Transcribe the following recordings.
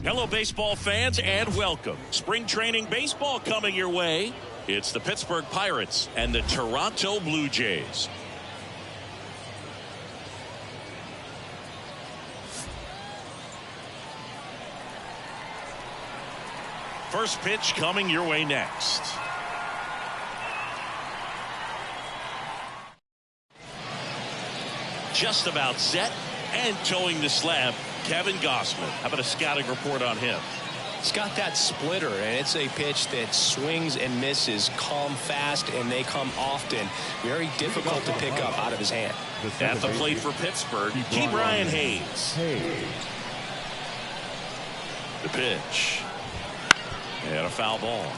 Hello, baseball fans, and welcome. Spring training baseball coming your way. It's the Pittsburgh Pirates and the Toronto Blue Jays. First pitch coming your way next. Just about set and towing the slab, Kevin Gossman. How about a scouting report on him? It's got that splitter, and it's a pitch that swings and misses, come fast, and they come often. Very difficult to pick up out of his hand. At the plate for Pittsburgh, Ke'Bryan Hayes. The pitch. And a foul ball.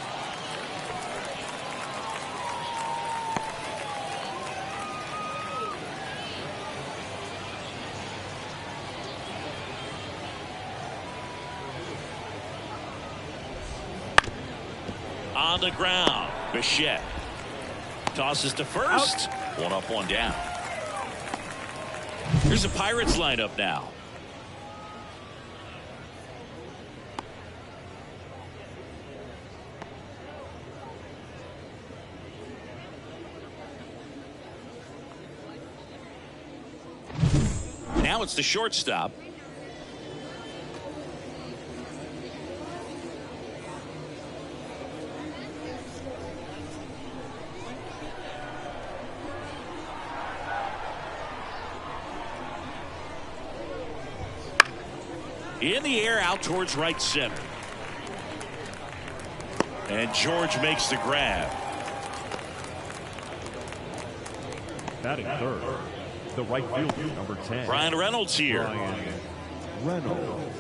On the ground, Bichette tosses to first. Out. One up, one down. Here's the Pirates lineup now. Now it's the shortstop. In the air, out towards right center. And George makes the grab. Batting third, the right fielder, number 10. Brian Reynolds here. Brian Reynolds.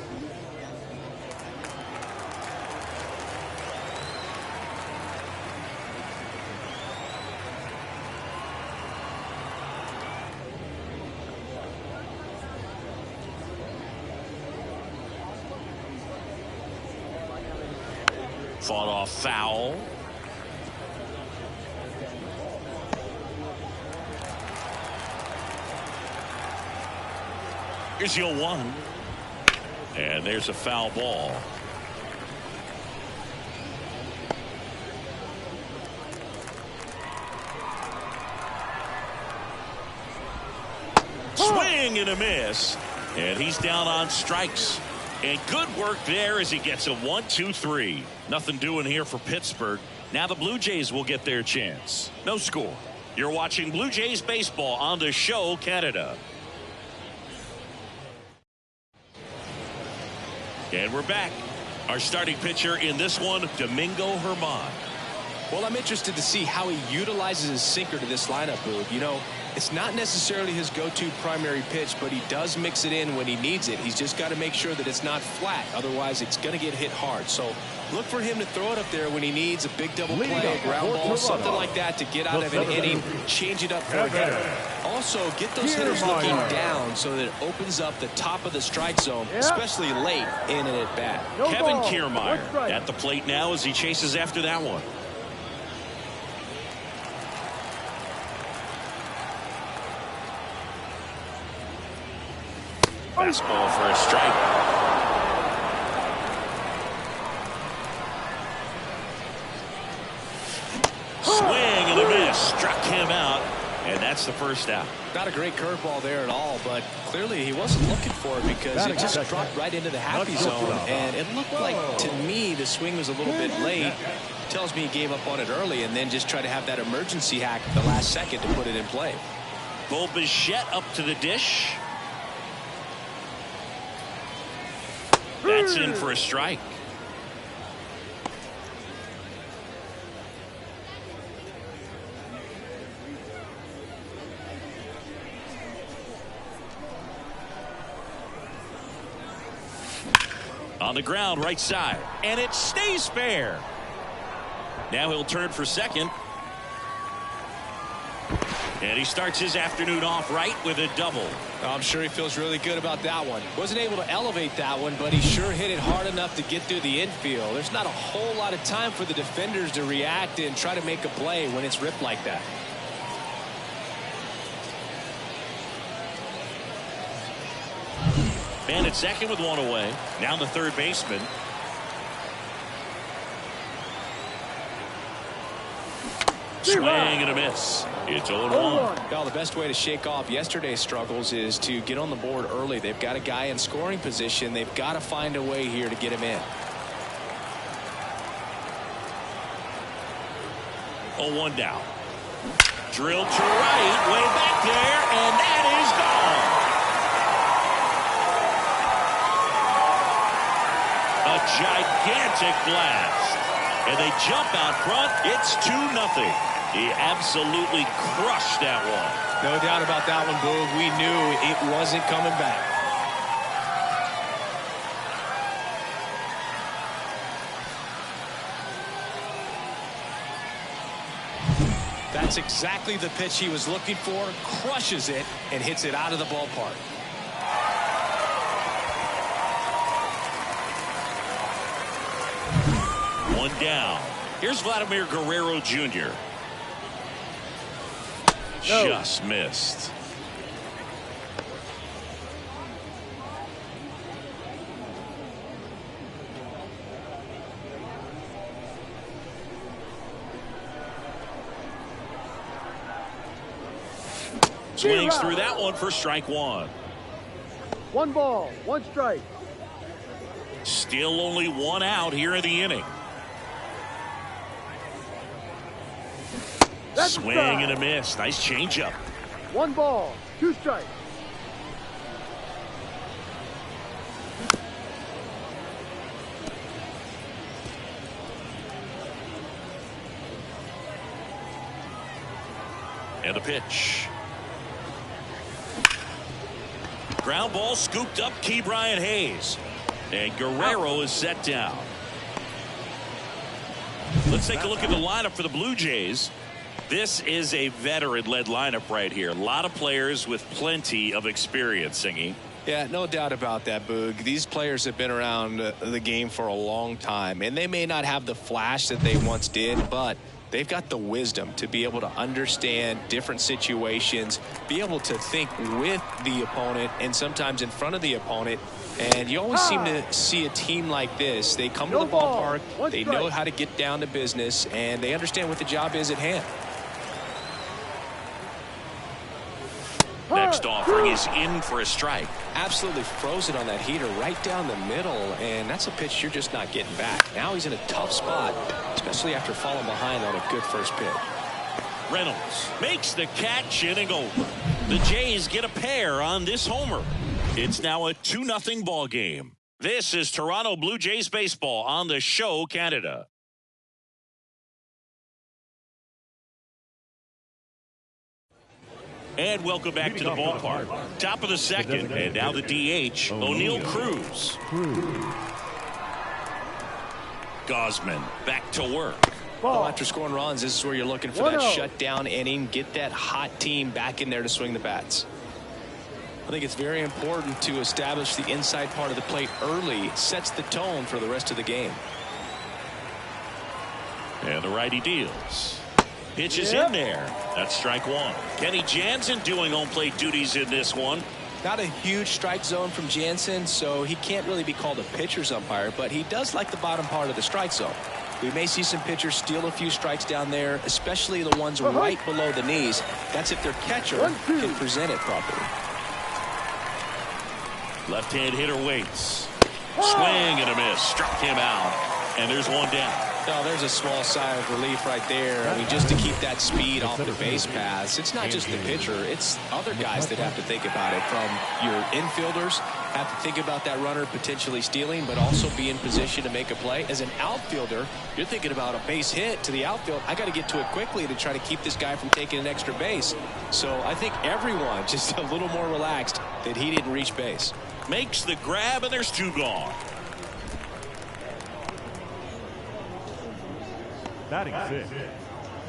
Fought off foul. Here's the 0-1. And there's a foul ball. Swing and a miss. And he's down on strikes. And good work there as he gets a 1-2-3. Nothing doing here for Pittsburgh. Now the Blue Jays will get their chance. No score. You're watching Blue Jays baseball on the show Canada. And we're back. Our starting pitcher in this one, Domingo Germán. Well, I'm interested to see how he utilizes his sinker to this lineup, Boog. You know, it's not necessarily his go-to primary pitch, but he does mix it in when he needs it. He's just got to make sure that it's not flat. Otherwise, it's going to get hit hard. So look for him to throw it up there when he needs a big double play, a ground ball, something like that to get out of an inning, change it up for a hitter. Also, get those hitters looking down so that it opens up the top of the strike zone, especially late in an at-bat. Kevin Kiermaier at the plate now as he chases after that one. Fastball for a strike. Swing and a miss. Struck him out. And that's the first out. Not a great curveball there at all, but clearly he wasn't looking for it because it just dropped right into the happy zone. And it looked like, to me, the swing was a little bit late. Tells me he gave up on it early and then just tried to have that emergency hack at the last second to put it in play. Bo Bichette up to the dish. That's in for a strike. On the ground, right side. And it stays fair. Now he'll turn for second. And he starts his afternoon off right with a double. I'm sure he feels really good about that one. Wasn't able to elevate that one, but he sure hit it hard enough to get through the infield. There's not a whole lot of time for the defenders to react and try to make a play when it's ripped like that. And it's second with one away. Now the third baseman. Swing and a miss. It's 0-1. Well, the best way to shake off yesterday's struggles is to get on the board early. They've got a guy in scoring position. They've got to find a way here to get him in. 0-1 down. Drilled to right, way back there, and that is gone. A gigantic blast. And they jump out front. It's 2-0. He absolutely crushed that one. No doubt about that one, Boog. We knew it wasn't coming back. That's exactly the pitch he was looking for. Crushes it and hits it out of the ballpark. One down. Here's Vladimir Guerrero Jr. Just missed. Swings through that one for strike one. 1 ball, 1 strike. Still only 1 out here in the inning. Swing and a miss. Nice changeup. 1 ball, 2 strikes. And a pitch. Ground ball scooped up Key Brian Hayes. And Guerrero is set down. Let's take a look at the lineup for the Blue Jays. This is a veteran-led lineup right here. A lot of players with plenty of experience, Singy. Yeah, no doubt about that, Boog. These players have been around the game for a long time, and they may not have the flash that they once did, but they've got the wisdom to be able to understand different situations, be able to think with the opponent and sometimes in front of the opponent. And you always seem to see a team like this. They come to the ballpark, they know how to get down to business, and they understand what the job is at hand. Next offering is in for a strike. Absolutely frozen on that heater right down the middle, and that's a pitch you're just not getting back. Now he's in a tough spot, especially after falling behind on a good first pitch. Reynolds makes the catch, inning over. The Jays get a pair on this homer. It's now a 2-0 ball game. This is Toronto Blue Jays baseball on the Show Canada. And welcome back to the ballpark. Top of the second, and now the DH, O'Neal Cruz. Gosman back to work. Well, after scoring runs, this is where you're looking for that shutdown inning. Get that hot team back in there to swing the bats. I think it's very important to establish the inside part of the plate early. It sets the tone for the rest of the game. And the righty deals. Pitch is in there. That's strike one. Kenny Jansen doing home plate duties in this one. Not a huge strike zone from Jansen, so he can't really be called a pitcher's umpire, but he does like the bottom part of the strike zone. We may see some pitchers steal a few strikes down there, especially the ones right below the knees. That's if their catcher can present it properly. Left-hand hitter waits. Swing and a miss. Struck him out. And there's one down. No, there's a small sigh of relief right there. I mean, just to keep that speed off the base paths. It's not just the pitcher. It's other guys that have to think about it. From your infielders, have to think about that runner potentially stealing, but also be in position to make a play. As an outfielder, you're thinking about a base hit to the outfield. I got to get to it quickly to try to keep this guy from taking an extra base. So I think everyone just a little more relaxed that he didn't reach base. Makes the grab, and there's two gone. Batting sixth.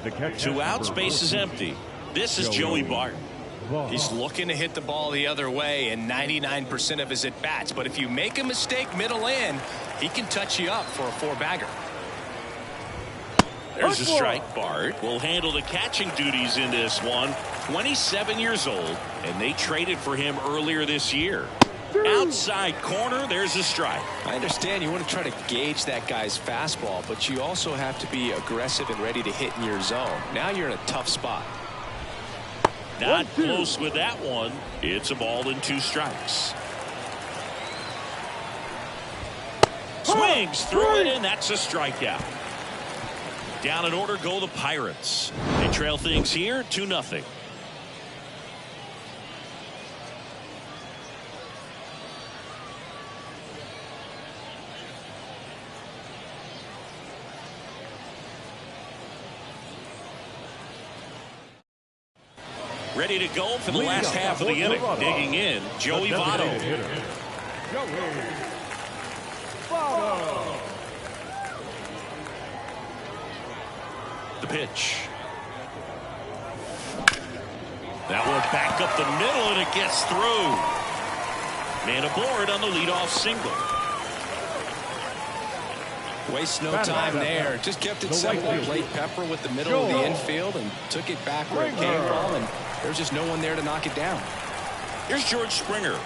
The catch. 2 outs, base is empty. This is Joey Bart. He's looking to hit the ball the other way in 99% of his at-bats. But if you make a mistake middle in, he can touch you up for a 4-bagger. There's a strike. Bart will handle the catching duties in this one. 27 years old, and they traded for him earlier this year. Outside corner, there's a strike. I understand you want to try to gauge that guy's fastball, but you also have to be aggressive and ready to hit in your zone. Now you're in a tough spot. Not close with that one. It's a ball and 2 strikes. Swings through it, and that's a strikeout. Down in order go the Pirates. They trail things here 2-0. Ready to go for the last half of the inning. Digging in, Joey Votto. The pitch. That one back up the middle, and it gets through. Man aboard on the leadoff single. Waste no time there. Just kept it simple. Played Pepper with the middle of the infield and took it back where it came from, and there's just no one there to knock it down. Here's George Springer.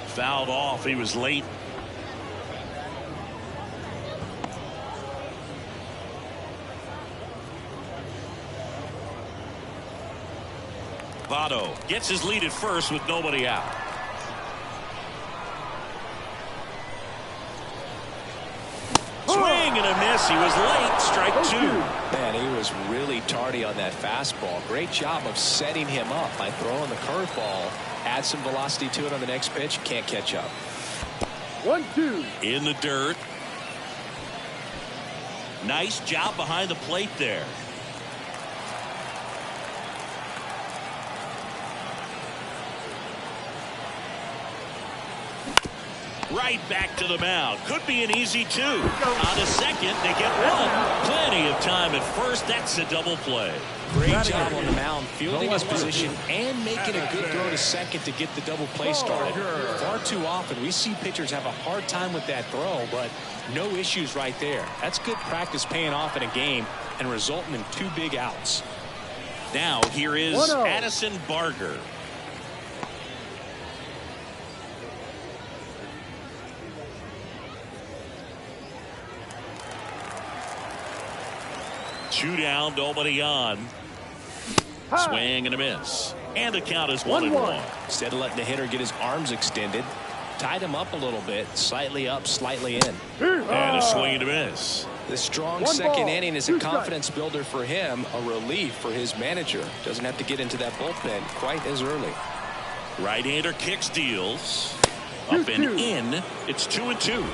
Fouled off. He was late. Votto gets his lead at first with nobody out. Swing and a miss. He was late. Strike 2. Man, he was really tardy on that fastball. Great job of setting him up by throwing the curveball. Add some velocity to it on the next pitch. Can't catch up. 1-2. In the dirt. Nice job behind the plate there. Right back to the mound. Could be an easy 2. On a second, they get 1. Plenty of time at first. That's a double play. Great job on the mound, fielding his position and making a good throw to second to get the double play started. Far too often we see pitchers have a hard time with that throw, but no issues right there. That's good practice paying off in a game and resulting in 2 big outs. Now here is Addison Barger. Two down, nobody on. Swing and a miss. And the count is 1-1. Instead of letting the hitter get his arms extended, tied him up a little bit, slightly up, slightly in. And a swing and a miss. The strong second inning is a confidence builder for him, a relief for his manager. Doesn't have to get into that bullpen quite as early. Right-hander kicks, deals. Up and in. It's 2-2.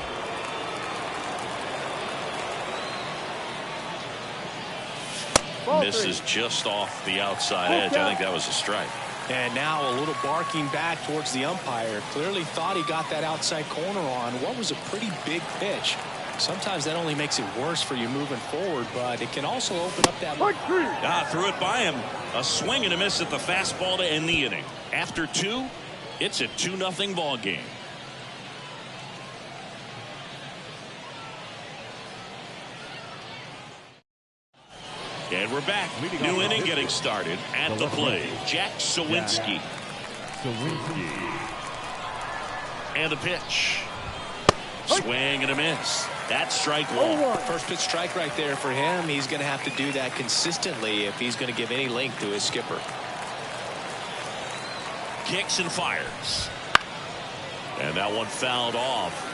Misses just off the outside edge. I think that was a strike. And now a little barking back towards the umpire. Clearly thought he got that outside corner on what was a pretty big pitch. Sometimes that only makes it worse for you moving forward, but it can also open up that. Threw it by him. A swing and a miss at the fastball to end the inning. After 2, it's a 2-0 ball game. And we're back. New inning getting started. At the plate, Jack Sawinski. And the pitch. Swing and a miss. That's strike 1. First pitch strike right there for him. He's going to have to do that consistently if he's going to give any length to his skipper. Kicks and fires. And that one fouled off.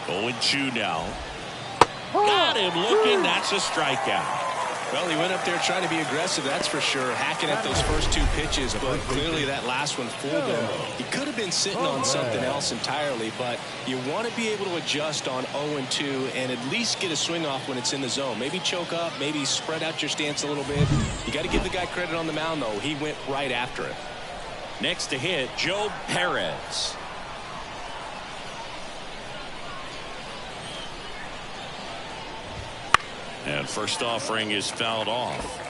0-2 now. Got him looking. That's a strikeout. Well, he went up there trying to be aggressive, that's for sure, hacking at those first 2 pitches, but clearly that last one fooled him. He could have been sitting on something else entirely, but you want to be able to adjust on 0-2 and at least get a swing off when it's in the zone. Maybe choke up, maybe spread out your stance a little bit. You got to give the guy credit on the mound, though. He went right after it. Next to hit, Joe Perez. And first offering is fouled off.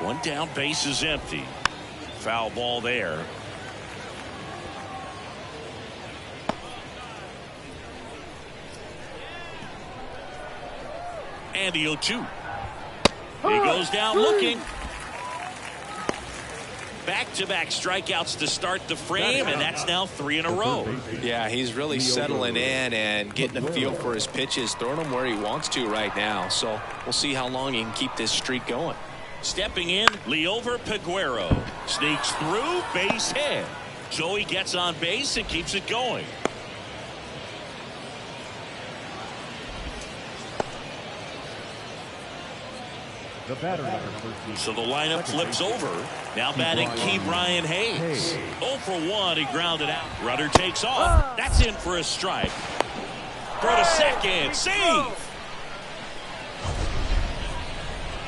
One down, base is empty. Foul ball there. And the 0-2. He goes down looking. Back-to-back strikeouts to start the frame, and that's now 3 in a row. Yeah, he's really settling in and getting a feel for his pitches, throwing them where he wants to right now. So we'll see how long he can keep this streak going. Stepping in, Leover Peguero sneaks through, base hit. So he gets on base and keeps it going. The batter, number 13. So the lineup flips over. Now batting Ke'Bryan Hayes. 0 for 1. He grounded out. Rudder takes off. That's in for a strike. Throw to second. Save.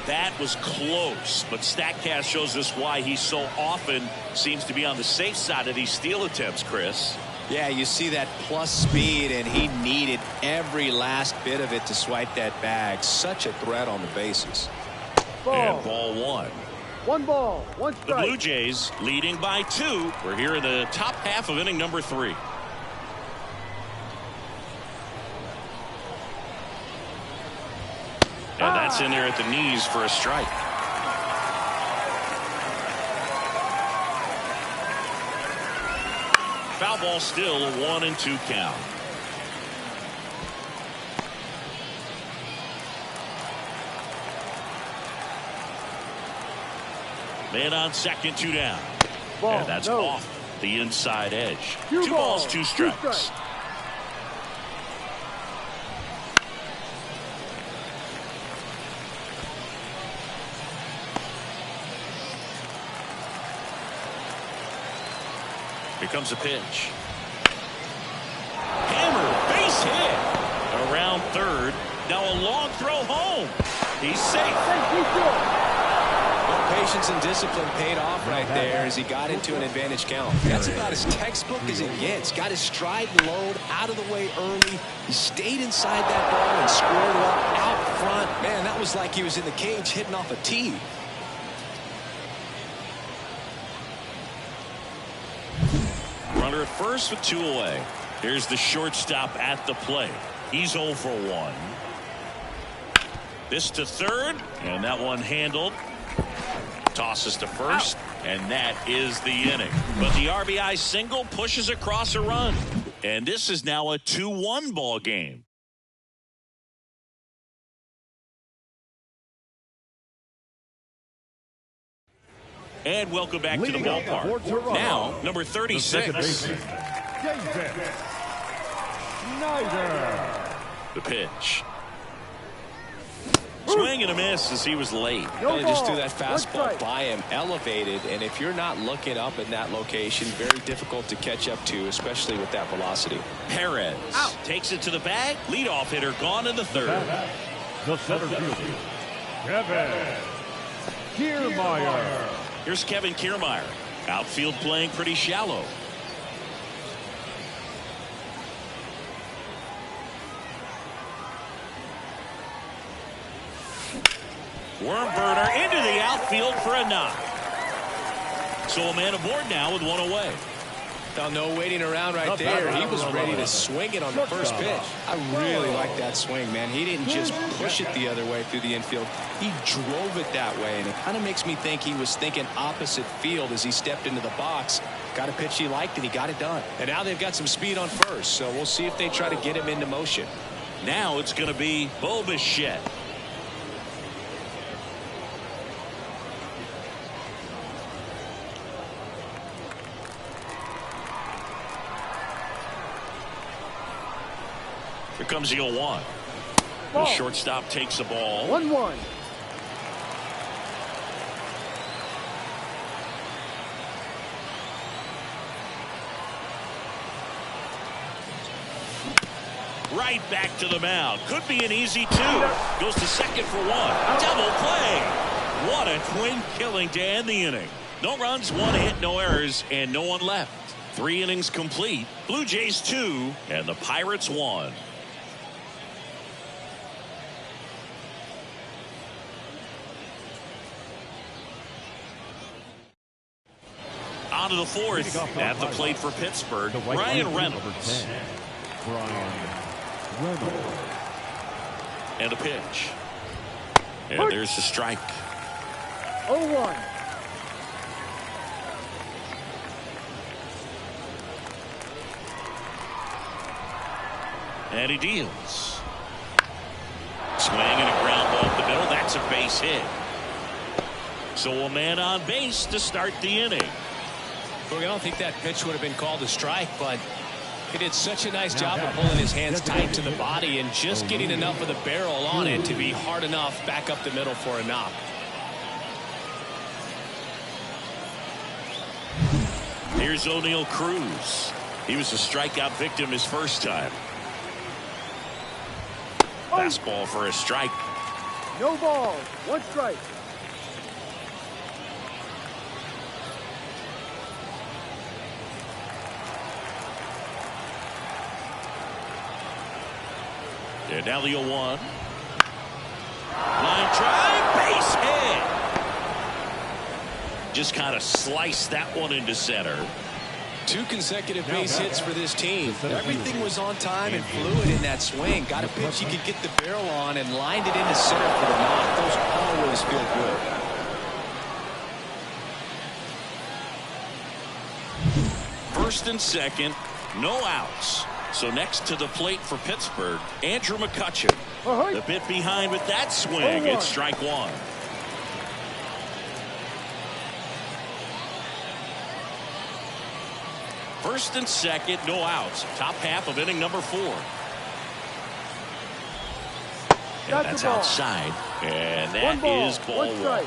That was close, but StatCast shows us why he so often seems to be on the safe side of these steal attempts, Chris. Yeah, you see that plus speed, and he needed every last bit of it to swipe that bag. Such a threat on the bases. And ball 1. 1 ball, 1 strike. The Blue Jays leading by 2. We're here in the top half of inning number 3. And that's in there at the knees for a strike. Foul ball still, a 1-2 count. Man on second, 2 down. And that's off the inside edge. 2 balls, 2 strikes. Here comes a pitch. Hammer, base hit. Around third. Now a long throw home. He's safe. Well, patience and discipline paid off right there as he got into an advantage count. That's about as textbook as it gets. Got his stride and load out of the way early. He stayed inside that ball and squared it up out front. Man, that was like he was in the cage hitting off a tee. Runner at first with 2 away. Here's the shortstop at the plate. He's 0 for 1. This to third, and that one handled. Tosses to first, and that is the inning. But the RBI single pushes across a run. And this is now a 2-1 ball game. And welcome back to the ballpark. Now, number 36. The pitch. Swing and a miss as he was late. They just threw that fastball by him, elevated, and if you're not looking up in that location, very difficult to catch up to, especially with that velocity. Perez takes it to the bag. Leadoff hitter gone in the third. The center fielder, Kevin Kiermaier. Here's Kevin Kiermaier. Outfield playing pretty shallow. Worm burner into the outfield for a knock. So a man aboard now with 1 away. Now, no waiting around right there. He was ready to swing it on the first pitch. I really like that swing, man. He didn't just push it the other way through the infield. He drove it that way, and it kind of makes me think he was thinking opposite field as he stepped into the box. Got a pitch he liked, and he got it done. And now they've got some speed on first, so we'll see if they try to get him into motion. Now it's going to be Bo Bichette. Here comes the 0-1. The shortstop takes the ball. 1-1. Right back to the mound. Could be an easy 2. Goes to second for 1. Double play. What a twin killing to end the inning. No runs, 1 hit, no errors, and no one left. 3 innings complete. Blue Jays 2 and the Pirates 1. to the fourth. At the plate for Pittsburgh, Ryan Reynolds. Brian Reynolds. And a pitch. And there's the strike. 0-1. And he deals. Swing and a ground ball up the middle. That's a base hit. So a man on base to start the inning. Look, I don't think that pitch would have been called a strike, but he did such a nice job of pulling his hands tight to the body and just getting enough of the barrel on it to be hard enough back up the middle for a knock. Here's O'Neal Cruz. He was a strikeout victim his first time. Fastball for a strike. No balls. 1 strike. And now the 0-1. Line drive, base hit. Just kind of sliced that one into center. 2 consecutive base hits for this team. Everything was on time and fluid in that swing. Got a pitch he could get the barrel on and lined it into center for the knock. Those always feel good. First and second, no outs. So next to the plate for Pittsburgh, Andrew McCutchen. A bit behind with that swing. It's strike 1. First and second, no outs. Top half of inning number 4. And that's outside. And that is ball 1.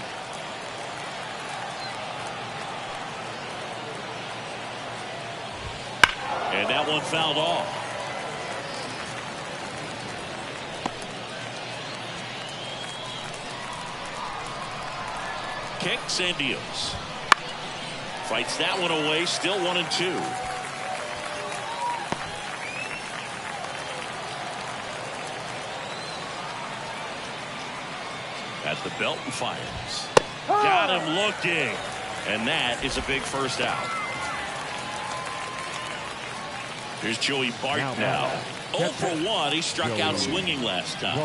And that one fouled off. Kicks and deals. Fights that one away. Still 1-2. At the belt and fires. Got him looking. And that is a big first out. Here's Joey Bart now. 0 for 1. He struck out swinging last time.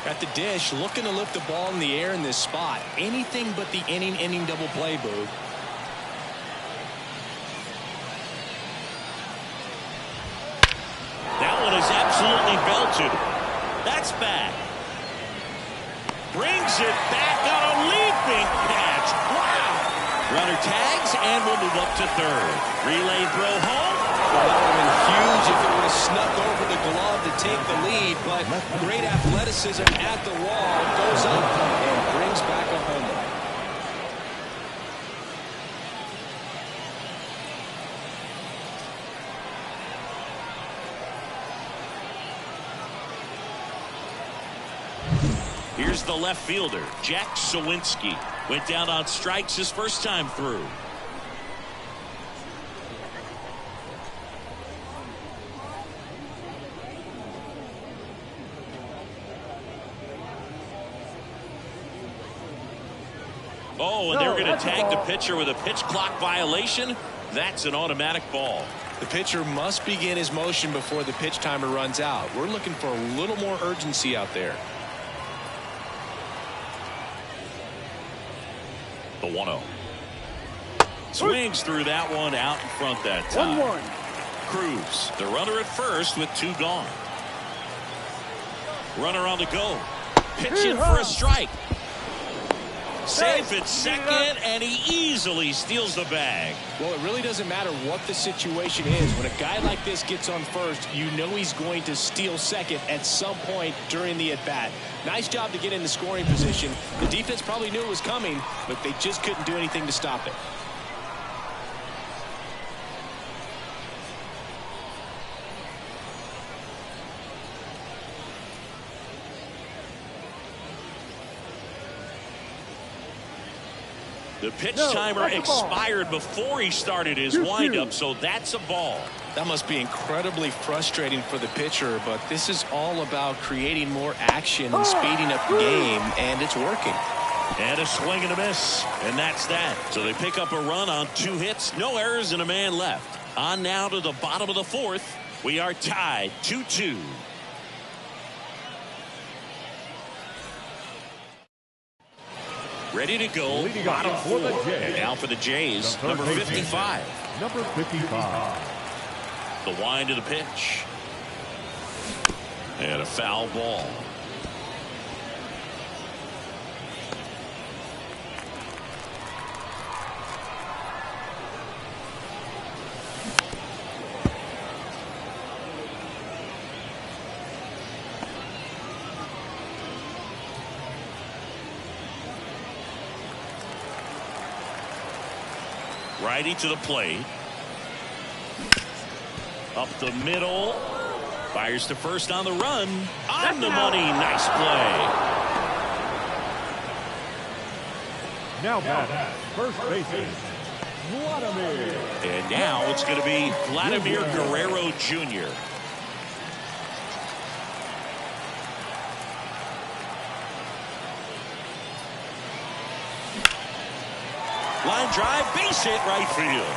At the dish, looking to lift the ball in the air in this spot. Anything but the inning double play, Boog. That one is absolutely belted. That's back. Brings it back on a leaping catch. Wow. Runner tags and will move up to third. Relay throw home. Well, that would have been huge if it would have snuck over the glove to take the lead, but great athleticism at the wall, goes up and brings back a home run. Here's the left fielder, Jack Sawinski. Went down on strikes his first time through. Oh, and they're going to tag the pitcher with a pitch clock violation. That's an automatic ball. The pitcher must begin his motion before the pitch timer runs out. We're looking for a little more urgency out there. The 1-0. Swings through that one out in front that time. 1-1. Cruz, the runner at first with 2 gone. Runner on the go. Pitching for a strike. Safe at second, and he easily steals the bag. Well, it really doesn't matter what the situation is. When a guy like this gets on first, you know he's going to steal second at some point during the at-bat. Nice job to get in the scoring position. The defense probably knew it was coming, but they just couldn't do anything to stop it. The pitch timer expired before he started his windup, so that's a ball. That must be incredibly frustrating for the pitcher, but this is all about creating more action and speeding up the game, and it's working. And a swing and a miss. And that's that. So they pick up a run on 2 hits. No errors and a man left. On now to the bottom of the 4th. We are tied 2-2. Ready to go. Bottom 4. And now for the Jays. Number 55. Number 55. The wind of the pitch. And a foul ball. Righty to the plate. Up the middle. Fires to first on the run. On the money. Nice play. Now back, first baseman, Vladimir. And now it's going to be Vladimir Guerrero Jr. Line drive, base hit, right field.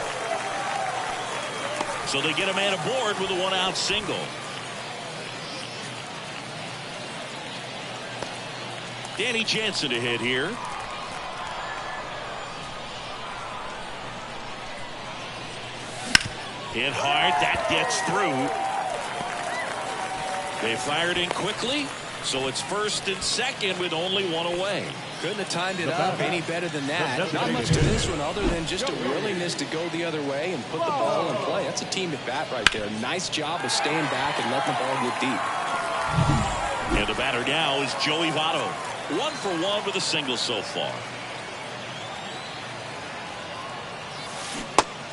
So they get a man aboard with a 1-out single. Danny Jansen to hit here. Hit hard, that gets through. They fired in quickly, so it's first and second with only 1 away. Couldn't have timed it up any better than that. Not much to this one other than just a willingness to go the other way and put the ball in play. That's a team at bat right there. Nice job of staying back and letting the ball get deep. And the batter now is Joey Votto. 1 for 1 with a single so far.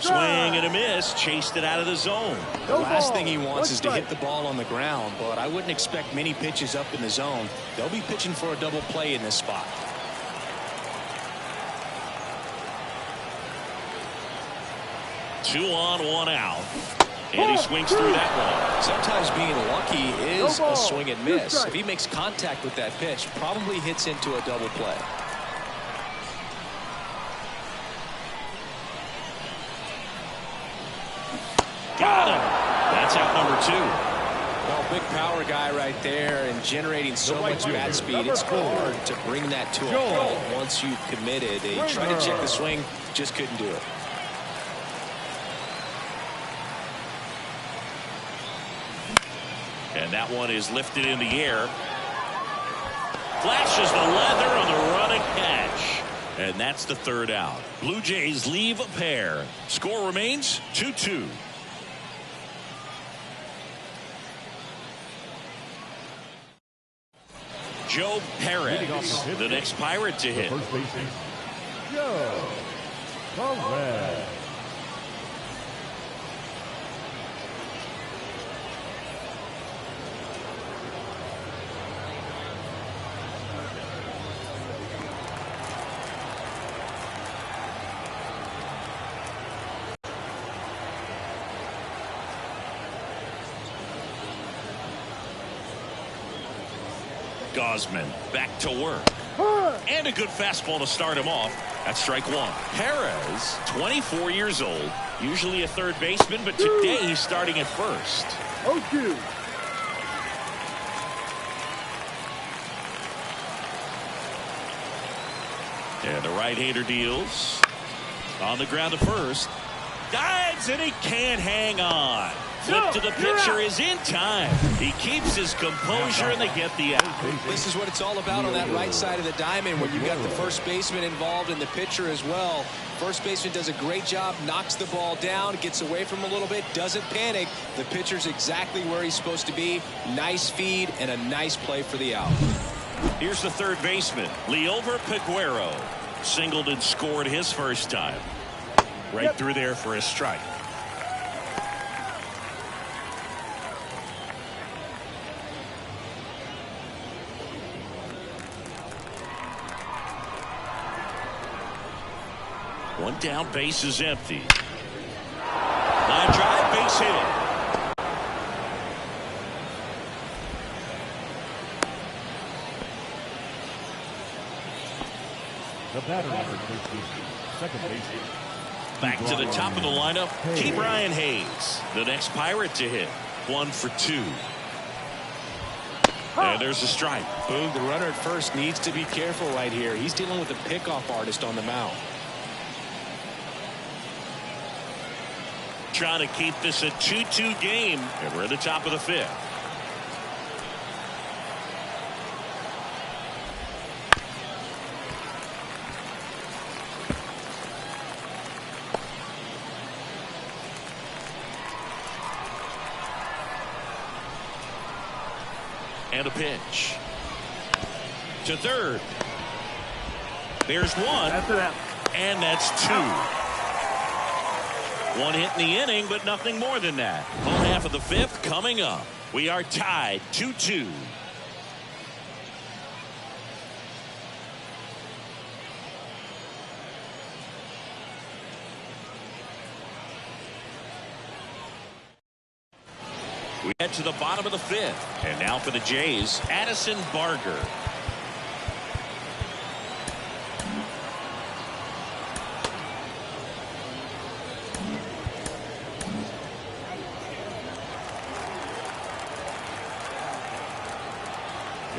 Swing and a miss. Chased it out of the zone. The last thing he wants is to hit the ball on the ground, but I wouldn't expect many pitches up in the zone. They'll be pitching for a double play in this spot. 2 on, 1 out. And he swings through that one. Sometimes being lucky is a swing and miss. If he makes contact with that pitch, probably hits into a double play. Got him. That's out number 2. Well, big power guy right there and generating so much bat speed. It's hard to bring that to a point once you've committed. He tried to check the swing, just couldn't do it. And that one is lifted in the air. Flashes the leather on the running catch. And that's the 3rd out. Blue Jays leave a pair. Score remains 2-2. Joe Perez, the next Pirate to hit. First baseman, Joe Perez. Gosman back to work. And a good fastball to start him off. That's strike 1. Perez, 24 years old, usually a third baseman, but today he's starting at first. 0-2. And the right-hander deals. On the ground to first. Dives and he can't hang on. Flip to the pitcher is in time. He keeps his composure and they get the out. This is what it's all about on that right side of the diamond when you've got the first baseman involved and the pitcher as well. First baseman does a great job, knocks the ball down, gets away from him a little bit, doesn't panic. The pitcher's exactly where he's supposed to be. Nice feed and a nice play for the out. Here's the third baseman, Liover Peguero. Singled and scored his first time. Right through there for a strike. One down, base is empty. Line drive, base hit. The batter number 13, second baseman. Back to the top of the lineup, Key Brian Hayes, the next Pirate to hit. 1 for 2. And there's a strike. Boog, the runner at first needs to be careful right here. He's dealing with a pickoff artist on the mound. Trying to keep this a 2-2 game, and we're at the top of the 5th. And a pitch to third. There's one, and that's 2. One hit in the inning, but nothing more than that. Full half of the 5th coming up. We are tied 2-2. We head to the bottom of the 5th. And now for the Jays, Addison Barger.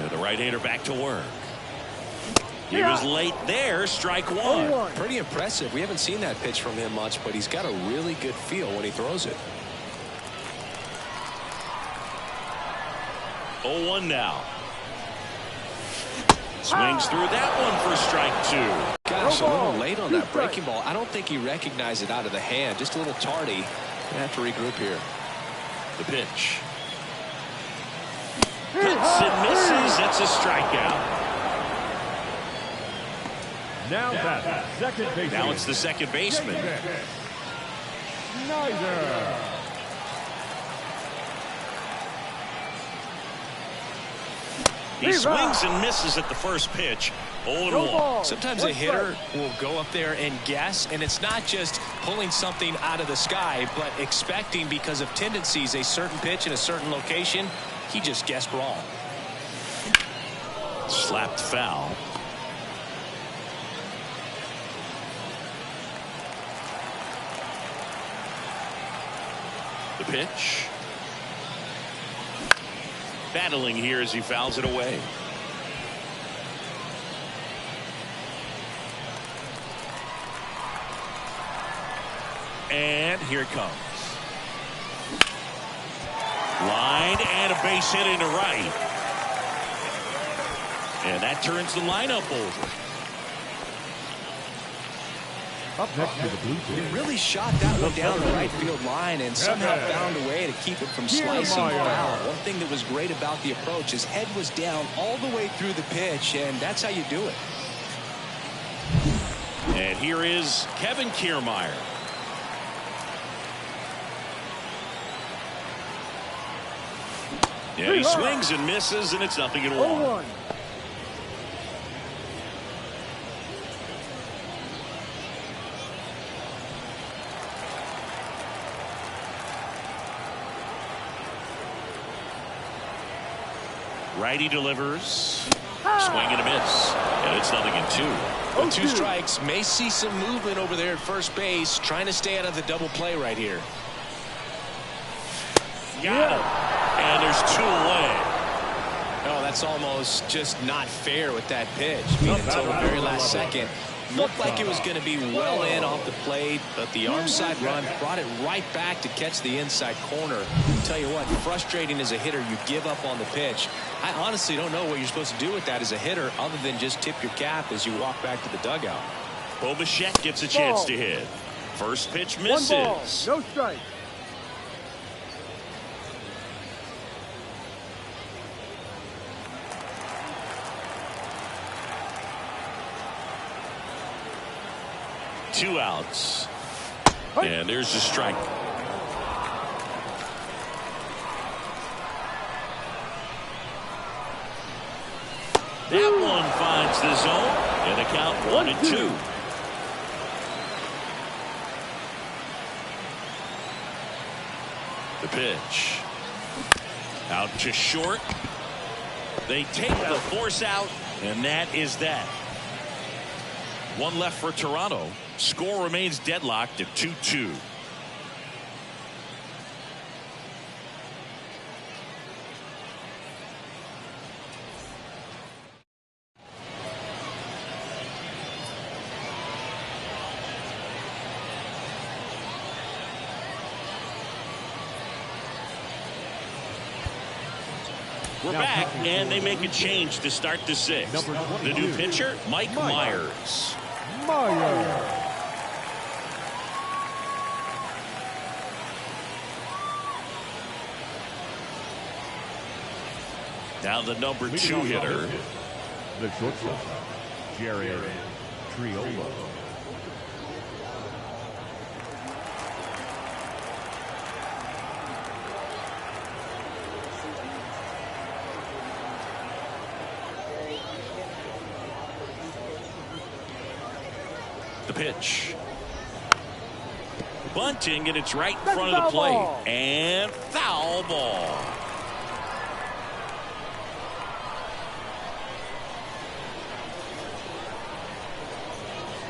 The right-hander back to work. He was late there, strike 1. Pretty impressive. We haven't seen that pitch from him much, but he's got a really good feel when he throws it. 0-1 now. Swings through that one for strike 2. Gosh, a little late on that breaking ball. I don't think he recognized it out of the hand. Just a little tardy. Gonna have to regroup here. The pitch. Cuts and misses. That's a strikeout. Now that second baseman. Now it's the second baseman. Snyder. He swings and misses at the first pitch. 0-1. Sometimes a hitter will go up there and guess, and it's not just pulling something out of the sky, but expecting because of tendencies a certain pitch in a certain location. He just guessed wrong. Slapped foul. The pitch. Battling here as he fouls it away. And here it comes. Line and a base hit into right. And that turns the lineup over. Up next to the blue He team. really shot that one down the right field line and somehow found a way to keep it from slicing foul. One thing that was great about the approach, his head was down all the way through the pitch, and that's how you do it. And here is Kevin Kiermaier. Yeah, he swings and misses, and it's 0-1. Righty delivers. Swing and a miss. And it's 0-2. With 2 strikes, may see some movement over there at first base, trying to stay out of the double play right here. Got him. And there's 2 away. Oh, that's almost just not fair with that pitch. I mean, until the very last second. Looked like it was going to be well in off the plate, but the arm side run brought it right back to catch the inside corner. Tell you what, frustrating as a hitter, you give up on the pitch. I honestly don't know what you're supposed to do with that as a hitter other than just tip your cap as you walk back to the dugout. Bo Bichette gets a chance to hit. First pitch misses. 1 ball, no strike. Two outs. And there's a strike. That one finds the zone. And the count 1-2. The pitch. Out to short. They take the force out, and that is that. One left for Toronto. Score remains deadlocked at 2-2. We're back, and they make a change to start the sixth. The new pitcher, Mike Myers. Now the number 2 hitter. The shortstop, Jared Triolo. The pitch. Bunting, and it's right in front of the plate. And foul ball.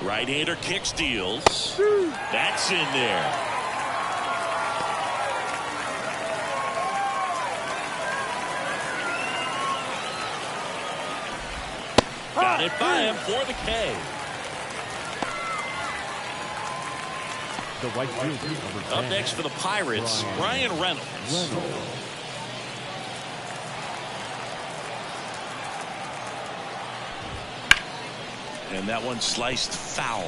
Right-hander kick steals. That's in there. Got it by him for the K. The right fielder, Up next for the Pirates, Ryan Reynolds. And that one sliced foul.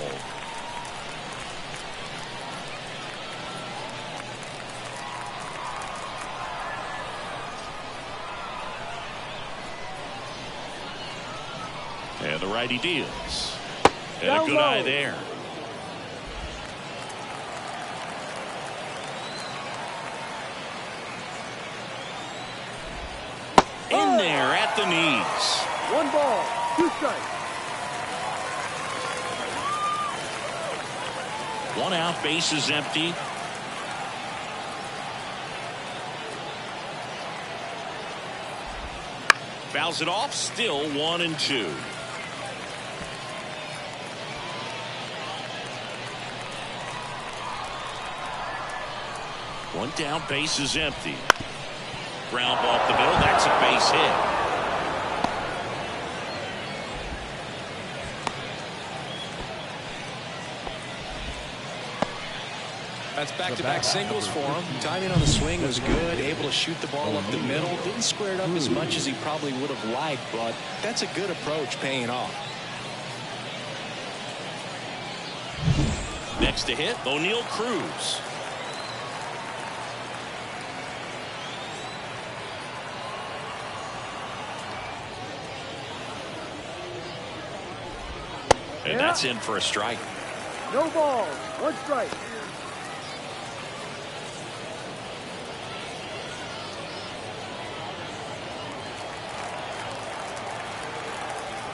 And the righty deals. And a good eye there. In there at the knees. 1 ball, 2 strikes. 1 out, base is empty. Fouls it off, still 1-2. One down, base is empty. Ground ball up the middle, that's a base hit. That's back-to-back singles for him. Timing on the swing was good, able to shoot the ball up the middle. Didn't square it up as much as he probably would have liked, but that's a good approach paying off. Next to hit, O'Neal Cruz. And that's in for a strike. No balls, 1 strike.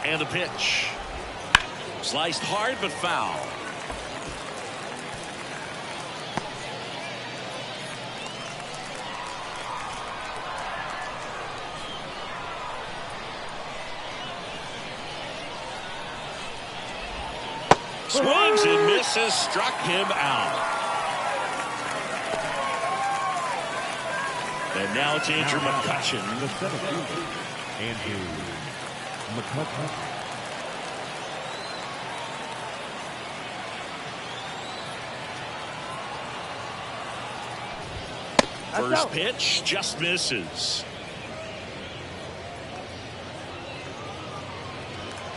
And the pitch. Sliced hard but foul. Swings and misses, struck him out. And now it's Andrew McCutchen. The center fielder, Andrew McCutchen. First pitch just misses.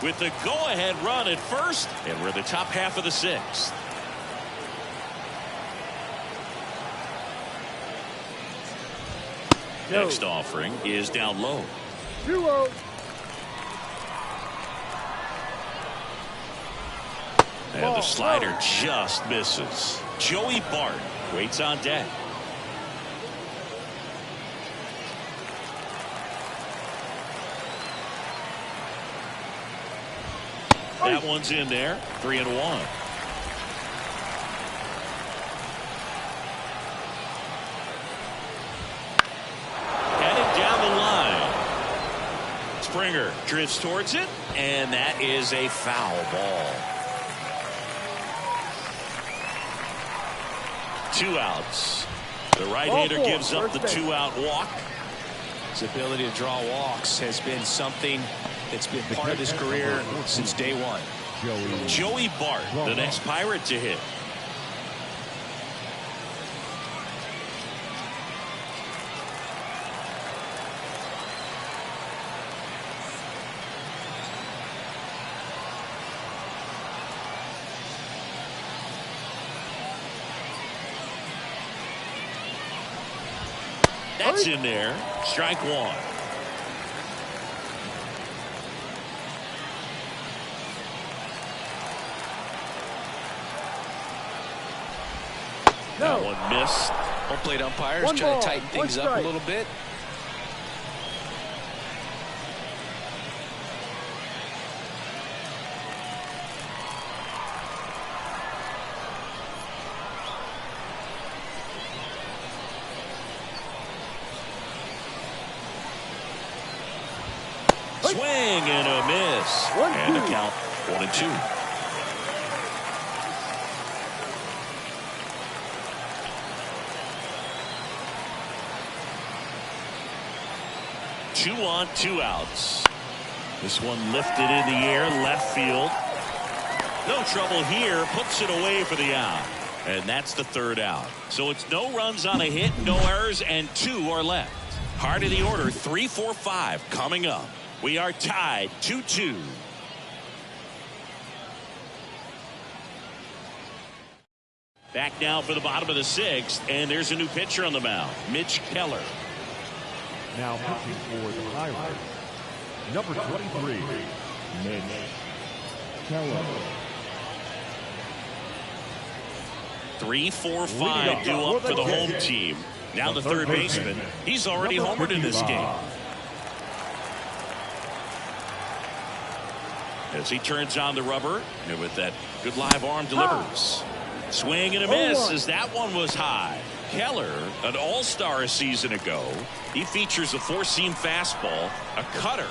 With the go-ahead run at first, and we're in the top half of the 6th. Next offering is down low. 2-0. And the slider just misses. Joey Bart waits on deck. That one's in there. 3-1. Headed down the line. Springer drifts towards it, and that is a foul ball. 2 outs. The right-hander gives up the 2-out walk. His ability to draw walks has been something that's been part of his career since day one. Joey Bart, the next Pirate to hit. That's in there. Strike 1. No. That one missed. Home plate umpires One trying ball, to tighten things one up a strike. little bit. Swing and a miss. And the count 1-2. Two on, 2 outs. This one lifted in the air, left field. No trouble here, puts it away for the out. And that's the 3rd out. So it's no runs on a hit, no errors, and 2 are left. Heart of the order, 3, 4, 5 coming up. We are tied 2-2. Back now for the bottom of the 6th, and there's a new pitcher on the mound, Mitch Keller. Now pitching for the Pirates, number 23, Mitch Keller. 3, 4, 5 due up for the home team. Now the third baseman. He's already homered in this game. As he turns on the rubber, and with that good live arm delivers. Swing and a miss as that one was high. Keller, an all-star a season ago. He features a 4-seam fastball, a cutter,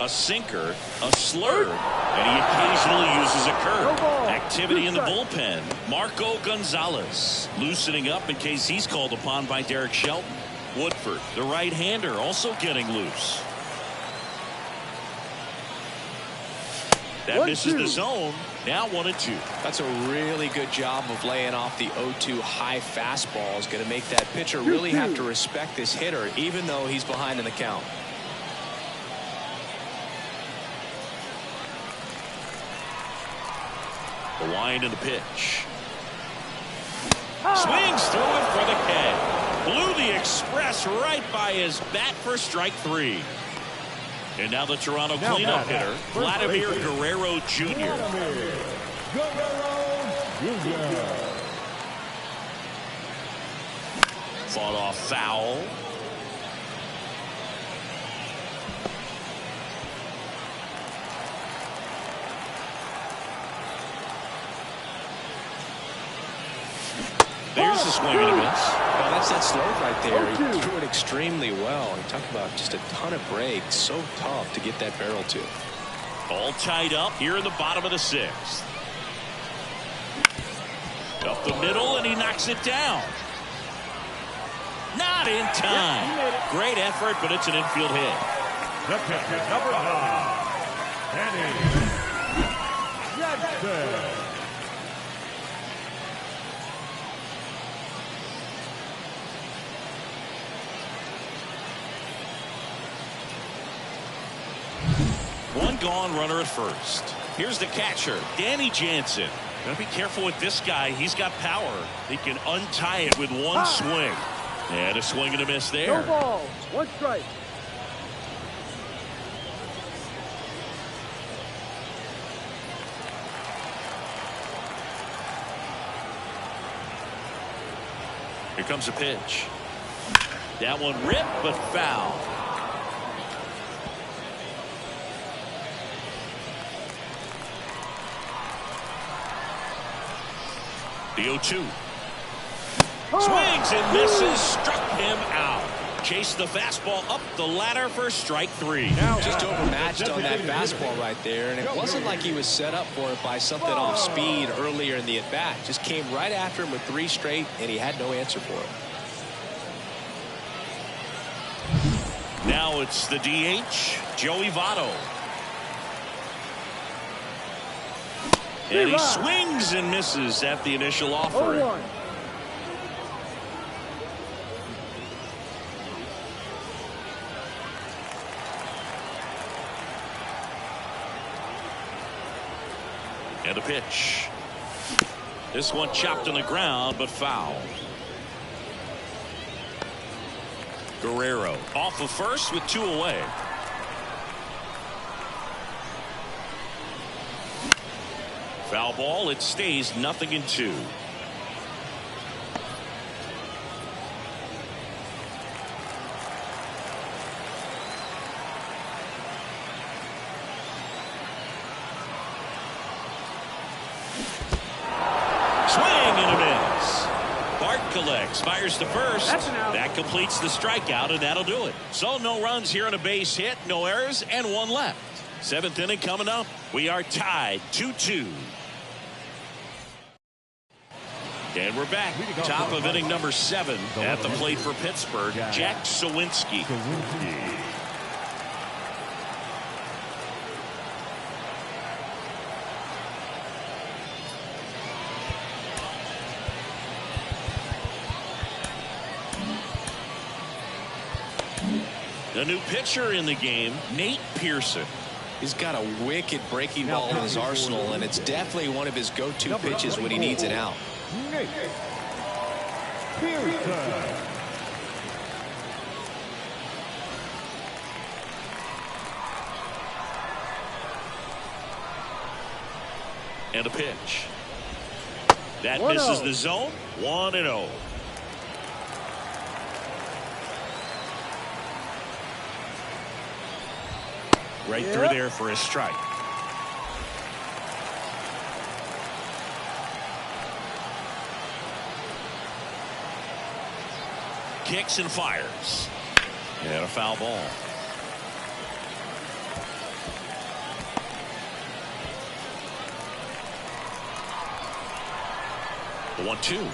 a sinker, a slurve, and he occasionally uses a curve. Activity in the bullpen. Marco Gonzalez loosening up in case he's called upon by Derek Shelton. Woodford, the right-hander, also getting loose. That misses the zone. Now 1-2. That's a really good job of laying off the 0-2 high fastball. Is going to make that pitcher really have to respect this hitter, even though he's behind in the count. The line and the pitch. Swings through it for the K. Blew the express right by his bat for strike 3. And now the Toronto cleanup hitter, Vladimir Guerrero Jr. Fought off foul. There's the swing and a miss. Well, that's that slope right there. He threw it extremely well. And talk about just a ton of breaks. So tough to get that barrel to. All tied up here in the bottom of the 6th. Up the middle, and he knocks it down. Not in time. Great effort, but it's an infield hit. The pitcher, number 9, Danny Jansen. One gone, runner at first. Here's the catcher, Danny Jansen. Gotta be careful with this guy. He's got power. He can untie it with one swing. And a swing and a miss there. No ball, 1 strike. Here comes a pitch. That one ripped, but foul. The 0-2. Swings and misses, struck him out. Chase the fastball up the ladder for strike 3. Just overmatched on that fastball right there, and it wasn't like he was set up for it by something off speed earlier in the at-bat. Just came right after him with 3 straight, and he had no answer for it. Now it's the DH, Joey Votto. And he swings and misses at the initial offering. 0-1. And a pitch. This one chopped on the ground, but foul. Guerrero off of first with 2 away. Foul ball. It stays 0-2. Collects, fires to first. That completes the strikeout, and that'll do it. So no runs here on a base hit, no errors, and 1 left. 7th inning coming up. We are tied 2-2. And we're back. Top of inning number 7 at the plate for Pittsburgh, Jack Sawinski. The new pitcher in the game, Nate Pearson. He's got a wicked breaking ball in his arsenal, and it's definitely one of his go-to pitches when he needs an out. Nate Pearson. And a pitch. That misses the zone. 1-0. Right through there for a strike. Kicks and fires. And a foul ball. The 1-2.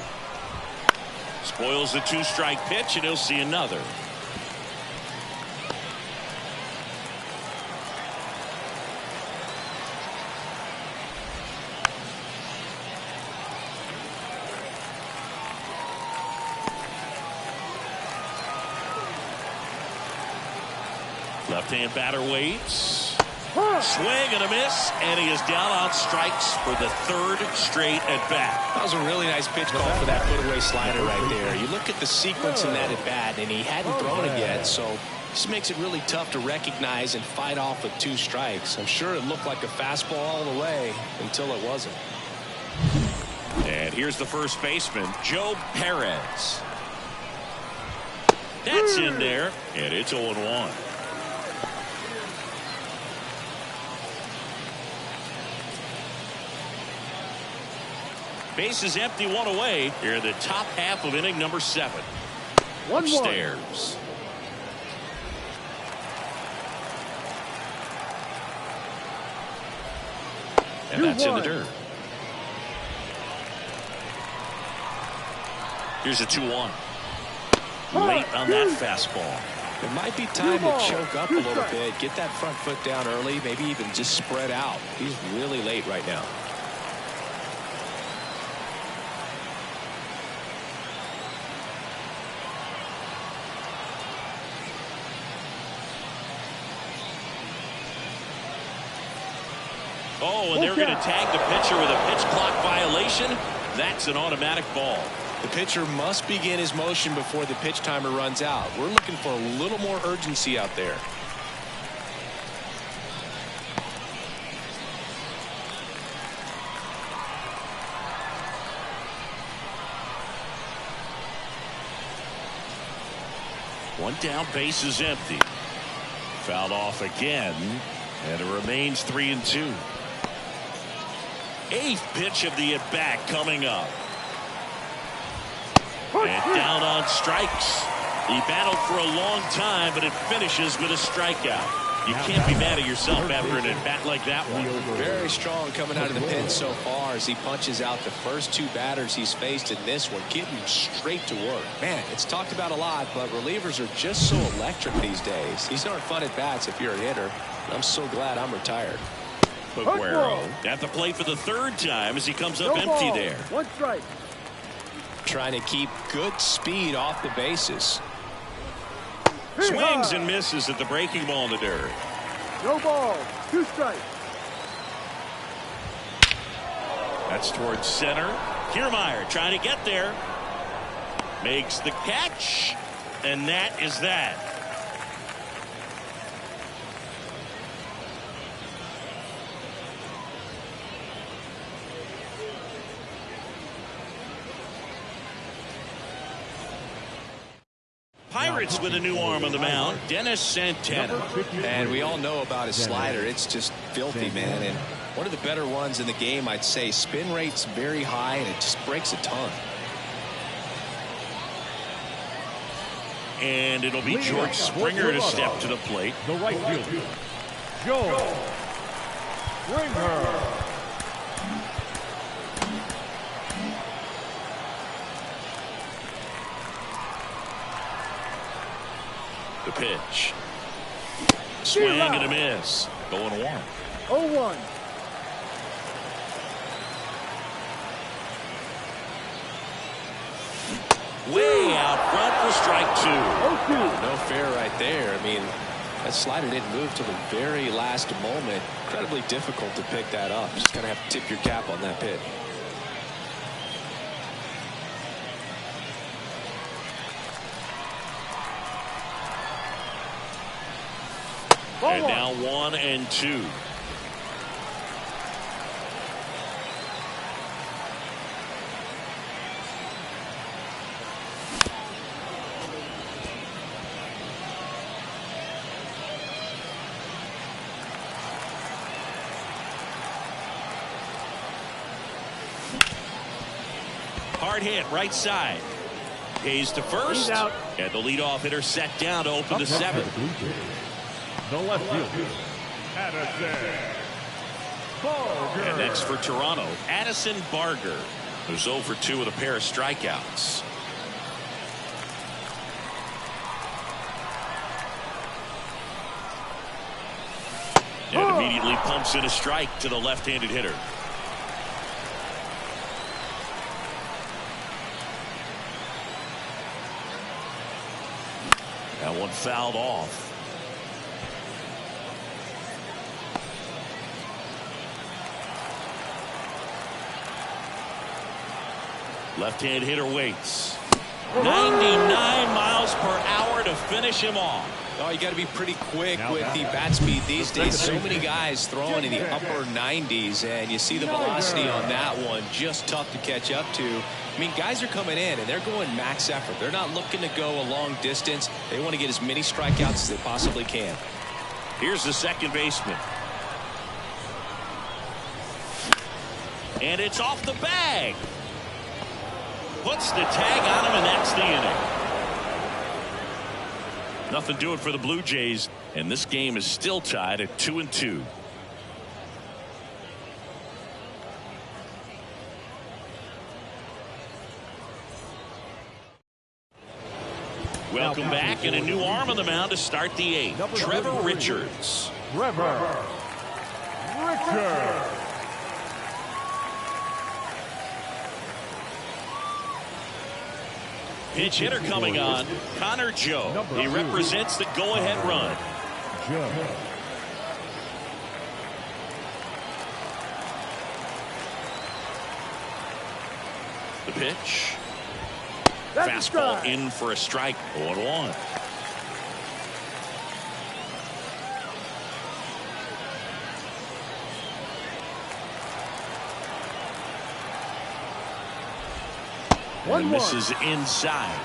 Spoils the 2-strike pitch, and he'll see another. Left-hand batter waits. Swing and a miss, and he is down on strikes for the 3rd straight at-bat. That was a really nice pitch call for that put-away slider right there. You look at the sequence in that at-bat, and he hadn't thrown it yet, so this makes it really tough to recognize and fight off with 2 strikes. I'm sure it looked like a fastball all the way until it wasn't. And here's the first baseman, Joe Perez. That's in there, and it's 0-1. Base is empty, 1 away. Here in the top half of inning number 7. Upstairs. And that's in the dirt. Here's a 2-1. Late on that fastball. It might be time to choke up a little bit, get that front foot down early, maybe even just spread out. He's really late right now. Oh, and they're going to tag the pitcher with a pitch clock violation. That's an automatic ball. The pitcher must begin his motion before the pitch timer runs out. We're looking for a little more urgency out there. One down, base is empty. Fouled off again, and it remains 3-2. 8th pitch of the at-bat coming up. And down on strikes. He battled for a long time, but it finishes with a strikeout. You can't be mad at yourself after an at-bat like that one. Very strong coming out of the pen so far as he punches out the first two batters he's faced in this one, getting straight to work. Man, it's talked about a lot, but relievers are just so electric these days. These aren't fun at-bats if you're a hitter. I'm so glad I'm retired. Aguero at the plate for the third time as he comes up empty there. 1 strike. Trying to keep good speed off the bases. Swings and misses at the breaking ball in the dirt. No ball. 2 strikes. That's towards center. Kiermaier trying to get there. Makes the catch. And that is that. Pirates with a new arm on the mound, Dennis Santana. And we all know about his slider. It's just filthy, man. And one of the better ones in the game, I'd say. Spin rate's very high, and it just breaks a ton. And it'll be George Springer to step to the plate. The right fielder, Joe Springer. The pitch. Swing and a miss. Going 1. 0-1. Way out front for strike 2. 0-2. No fair right there. I mean, that slider didn't move till the very last moment. Incredibly difficult to pick that up. Just going to have to tip your cap on that pitch. And now 1-2. Hard hit right side. Hayes to first. Out. And the leadoff hitter set down to open the 7th. The left fielder, Addison Barger. And next for Toronto, Addison Barger, who's 0 for 2 with a pair of strikeouts. And immediately pumps in a strike to the left-handed hitter. That one fouled off. Left-hand hitter waits. 99 miles per hour to finish him off. Oh, you got to be pretty quick with the bat speed these days. So many guys throwing in the upper 90s, and you see the velocity on that one. Just tough to catch up to. I mean, guys are coming in, and they're going max effort. They're not looking to go a long distance. They want to get as many strikeouts as they possibly can. Here's the second baseman. And it's off the bag. Puts the tag on him, and that's the inning. Nothing doing for the Blue Jays, and this game is still tied at 2-2. Welcome back, and a new arm on the mound to start the 8th. Trevor Richards. Trevor Richards. Pinch hitter coming on, Connor Joe. He represents the go-ahead run. Joe. The pitch. That's Fastball in for a strike. 0-1. And misses inside.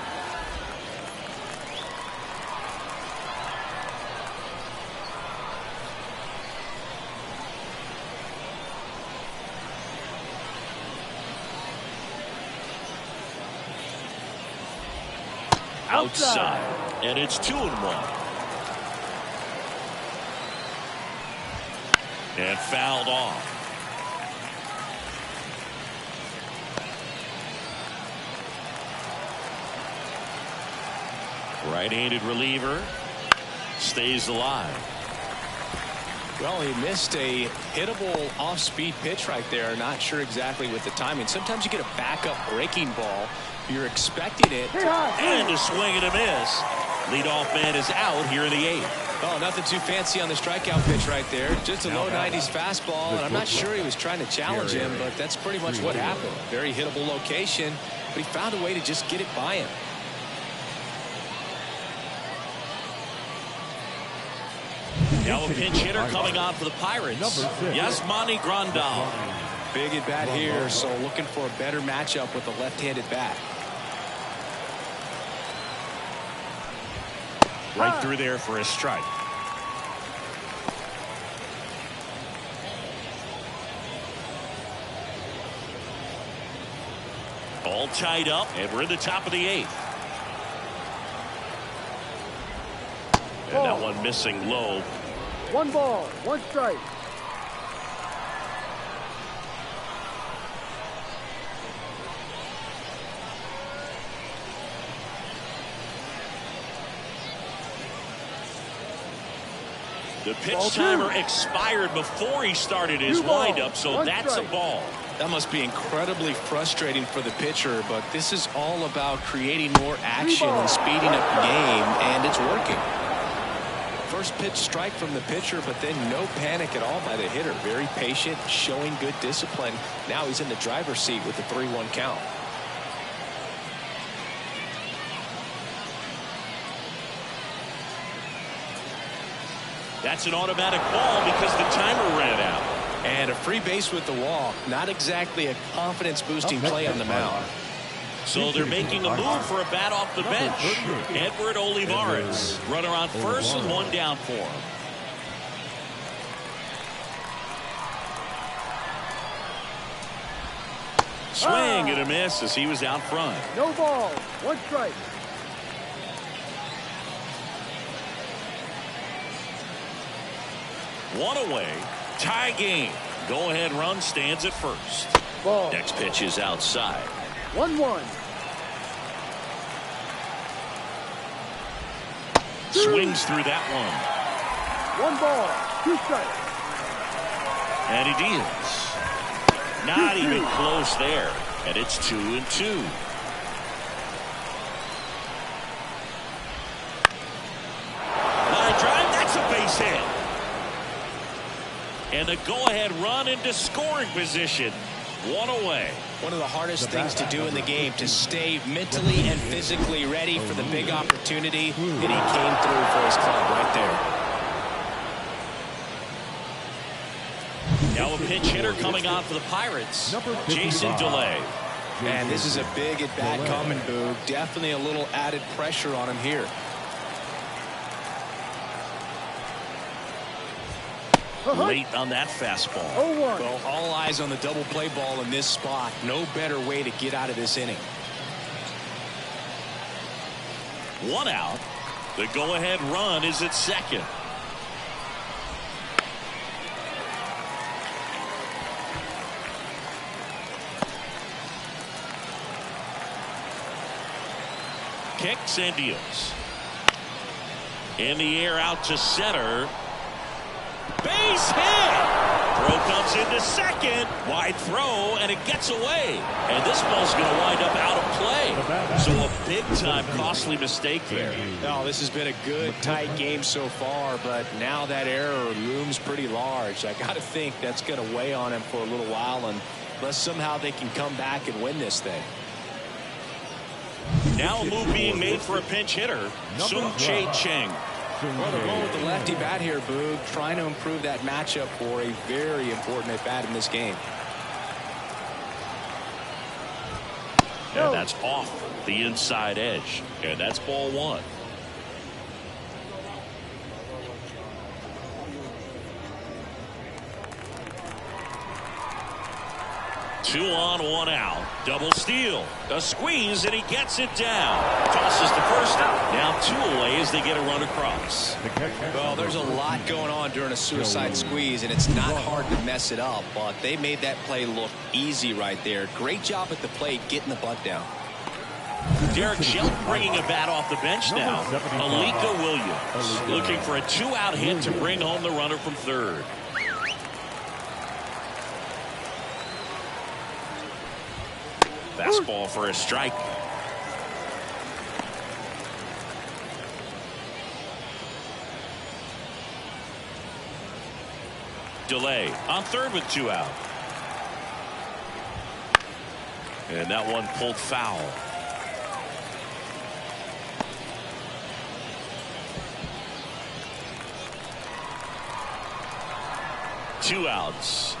Outside. And it's 2-1. And fouled off. Right-handed reliever stays alive. Well, he missed a hittable off-speed pitch right there. Not sure exactly with the timing. Sometimes you get a backup breaking ball. You're expecting it. And a swing and a miss. Leadoff man is out here in the 8th. Oh, nothing too fancy on the strikeout pitch right there. Just a low 90s fastball, and I'm not sure he was trying to challenge him, but that's pretty much what happened. Very hittable location, but he found a way to just get it by him. Now a pinch hitter coming on for the Pirates. Yasmani Grandal. Big at bat here, so looking for a better matchup with the left-handed bat. Right through there for a strike. All tied up, and we're in the top of the 8th. And that one missing low. 1 ball, 1 strike. The pitch timer expired before he started his windup, so that's a ball. That must be incredibly frustrating for the pitcher, but this is all about creating more action and speeding up the game, and it's working. First pitch strike from the pitcher, but then no panic at all by the hitter. Very patient, showing good discipline. Now he's in the driver's seat with the 3-1 count. That's an automatic ball because the timer ran out. And a free base with the walk. Not exactly a confidence-boosting play on the mound. So they're making a move for a bat off the bench. Edward Olivares, runner on first and 1 down for him. Swing and a miss as he was out front. No ball, 1 strike. One away. Tie game. Go ahead run stands at first. Ball. Next pitch is outside. 1-1. Swings through that one. 1 ball, 2 strikes. And he deals. Not even close there. And it's 2-2. Line drive. That's a base hit. And the go-ahead run into scoring position. 1 away. One of the hardest things to do in the game, to stay mentally and physically ready for the big opportunity, and he came through for his club right there. Now a pinch hitter coming on for the Pirates, Jason DeLay. And this is a big at-bat coming, Boog. Definitely a little added pressure on him here. Late on that fastball. 0-1. Well, all eyes on the double play ball in this spot. No better way to get out of this inning. 1 out. The go-ahead run is at second. Kicks and deals. In the air out to center. Base hit. Throw comes into second. Wide throw, and it gets away. And this ball's going to wind up out of play. So a big-time costly mistake there. No, this has been a good, tight game so far, but now that error looms pretty large. I got to think that's going to weigh on him for a little while, unless somehow they can come back and win this thing. Now a move being made for a pinch hitter, Sung Chae Cheng. Well, they're going with the lefty bat here, Boog, trying to improve that matchup for a very important at bat in this game. And that's off the inside edge. And that's ball 1. 2 on, 1 out. Double steal. A squeeze, and he gets it down. Tosses to first. Now 2 away as they get a run across. Well, there's a lot going on during a suicide squeeze, and it's not hard to mess it up, but they made that play look easy right there. Great job at the plate getting the bunt down. Derek Shelton bringing a bat off the bench now. Alika Williams looking for a 2-out hit to bring home the runner from third. Fastball for a strike. Delay on third with 2 out. And that one pulled foul. Two outs.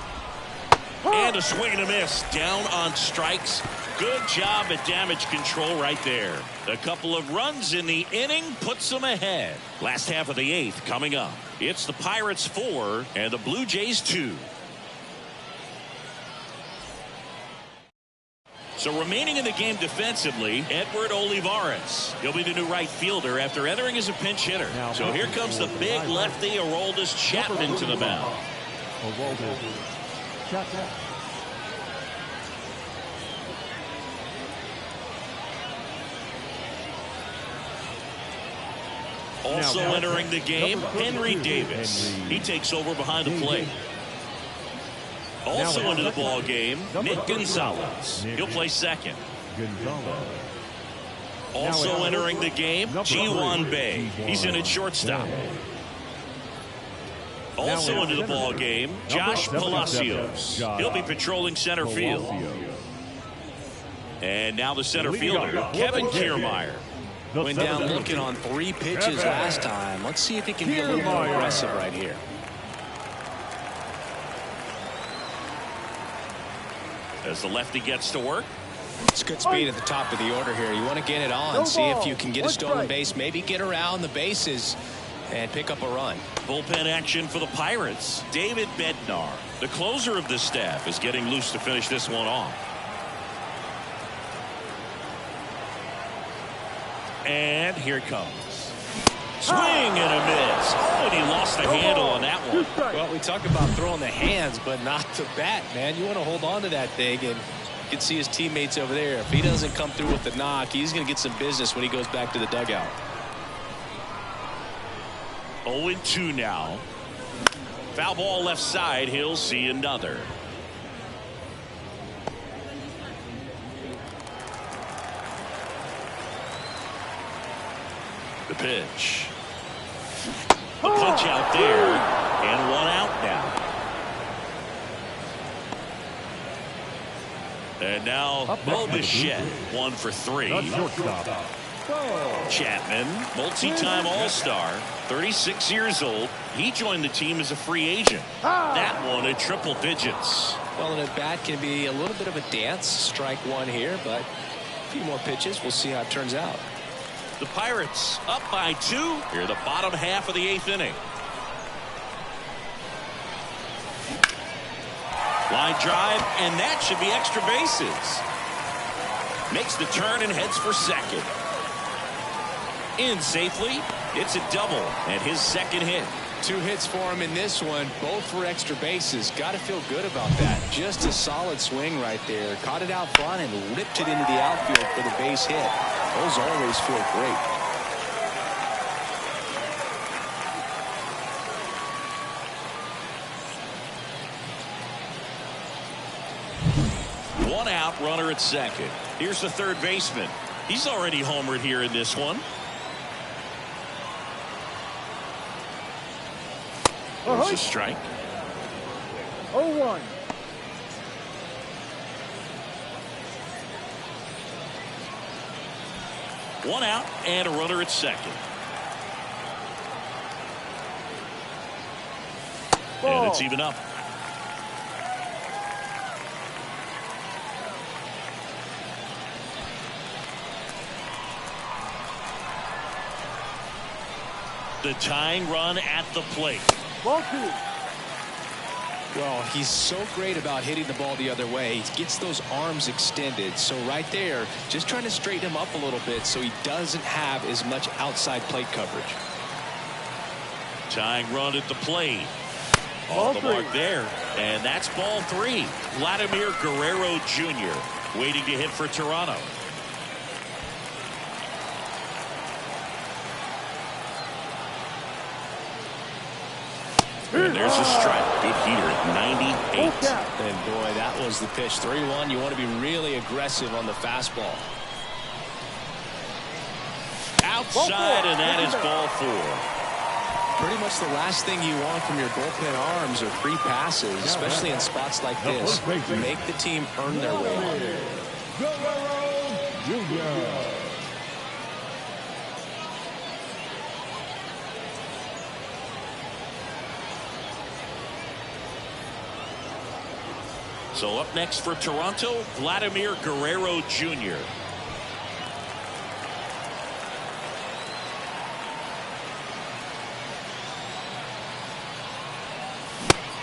And a swing and a miss. Down on strikes. Good job at damage control right there. A couple of runs in the inning puts them ahead. Last half of the 8th coming up. It's the Pirates 4 and the Blue Jays 2. So remaining in the game defensively, Edward Olivares. He'll be the new right fielder after entering as a pinch hitter. So here comes the big lefty, Aroldis Chapman, to the mound. Also entering the game, Henry Davis. He takes over behind the plate. Also into the ball game, Nick Gonzalez. He'll play second. Also entering the game, Ji-Hwan Bae. He's in at shortstop. Also into the ball game, Josh Palacios. He'll be patrolling center field. And now the center fielder, Kevin Kiermaier. Went down looking on 3 pitches last time. Let's see if he can be a little more aggressive right here. As the lefty gets to work. It's good speed at the top of the order here. You want to get it on, see if you can get a stolen base, maybe get around the bases and pick up a run. Bullpen action for the Pirates. David Bednar, the closer of this staff, is getting loose to finish this one off. And here it comes. Swing and a miss. Oh, and he lost the handle on that one. Well, we talk about throwing the hands, but not the bat, man. You want to hold on to that thing, and you can see his teammates over there. If he doesn't come through with the knock, he's going to get some business when he goes back to the dugout. 0-2 now. Foul ball left side. He'll see another. The pitch. The punch out there, and 1 out now. And now Bo Bichette, 1 for 3. Chapman, multi-time All-Star, 36 years old. He joined the team as a free agent. That one at triple digits. Well, and at bat can be a little bit of a dance. Strike 1 here, but a few more pitches. We'll see how it turns out. The Pirates up by 2 here, the bottom half of the 8th inning. Line drive, and that should be extra bases. Makes the turn and heads for second. In safely, it's a double and his second hit. 2 hits for him in this one, both for extra bases. Got to feel good about that. Just a solid swing right there. Caught it out front and ripped it into the outfield for the base hit. Those always feel great. One out, runner at second. Here's the third baseman. He's already homered here in this one. There's a strike. 0-1. One out and a runner at second. And it's even up. The tying run at the plate. Ball 2. Well, he's so great about hitting the ball the other way. He gets those arms extended. So right there, just trying to straighten him up a little bit so he doesn't have as much outside plate coverage. Tying run at the plate. Ball On the mark three. there. And that's ball 3. Vladimir Guerrero Jr. waiting to hit for Toronto. And there's a strike. Good heater at 98. And boy, that was the pitch. 3-1. You want to be really aggressive on the fastball. Outside, and that is ball 4. Pretty much the last thing you want from your bullpen arms are free passes, especially in spots like this. Make the team earn their way on. Guerrero Jr. So up next for Toronto, Vladimir Guerrero Jr.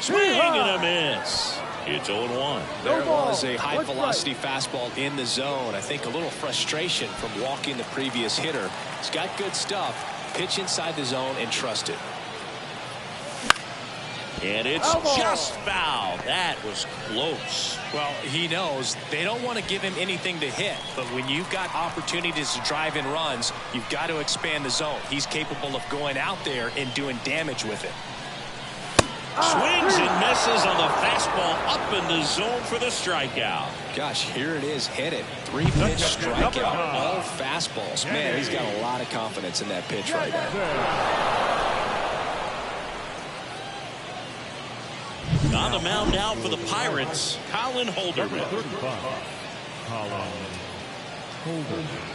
Swing and a miss. It's 0-1. There was a high-velocity fastball in the zone. I think a little frustration from walking the previous hitter. He's got good stuff. Pitch inside the zone and trust it. And it's just foul. That was close. Well, he knows they don't want to give him anything to hit, but when you've got opportunities to drive in runs, you've got to expand the zone. He's capable of going out there and doing damage with it. Swings and misses on the fastball up in the zone for the strikeout. Gosh, here it is, hit it. 3-pitch strikeout, all fastballs. Man, he's got a lot of confidence in that pitch right now. On the mound now for the Pirates, Colin Holderman. 35. Colin Holderman.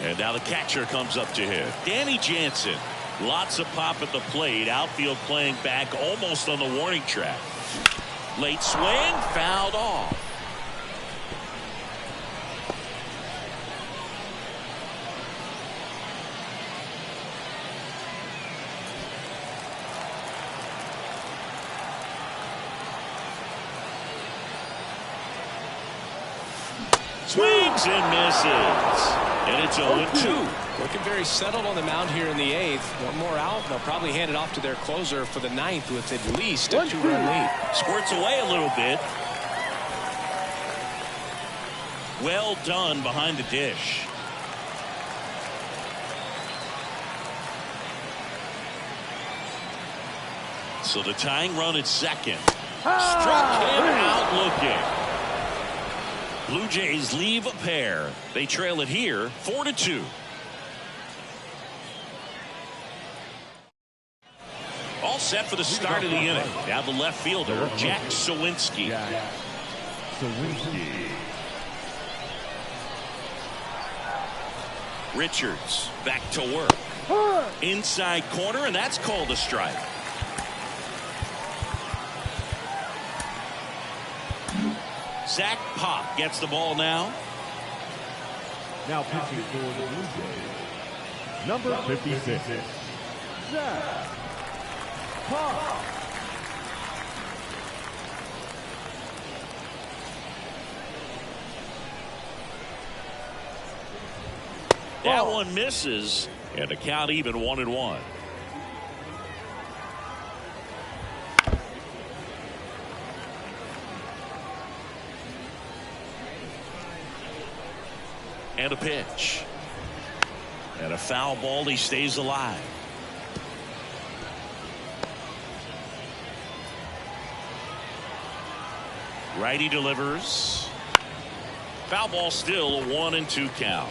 And now the catcher comes up to him. Danny Jansen. Lots of pop at the plate. Outfield playing back almost on the warning track. Late swing, fouled off. Swings and misses. And it's 0-2. Looking very settled on the mound here in the 8th. One more out, and they'll probably hand it off to their closer for the 9th with at least a 2-run lead. Squirts away a little bit. Well done behind the dish. So the tying run at second. Struck him out looking. Blue Jays leave a pair. They trail it here 4-2. All set for the start of the inning. Now the left fielder, Jack Sawinski. Richards back to work. Inside corner, and that's called a strike. Zach Pop gets the ball now. Now pitching for the Blue Jays, number 56, Zach Pop. That one misses, and the count even 1-1. And a pitch. And a foul ball. He stays alive. Righty delivers. Foul ball, still a 1-2 count.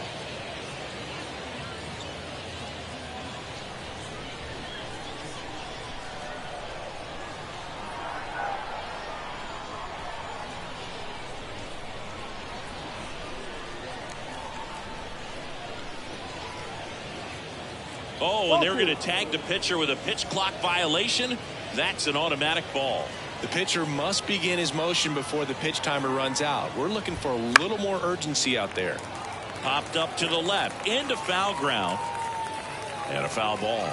Oh, and they're going to tag the pitcher with a pitch clock violation. That's an automatic ball. The pitcher must begin his motion before the pitch timer runs out. We're looking for a little more urgency out there. Popped up to the left into foul ground. And a foul ball.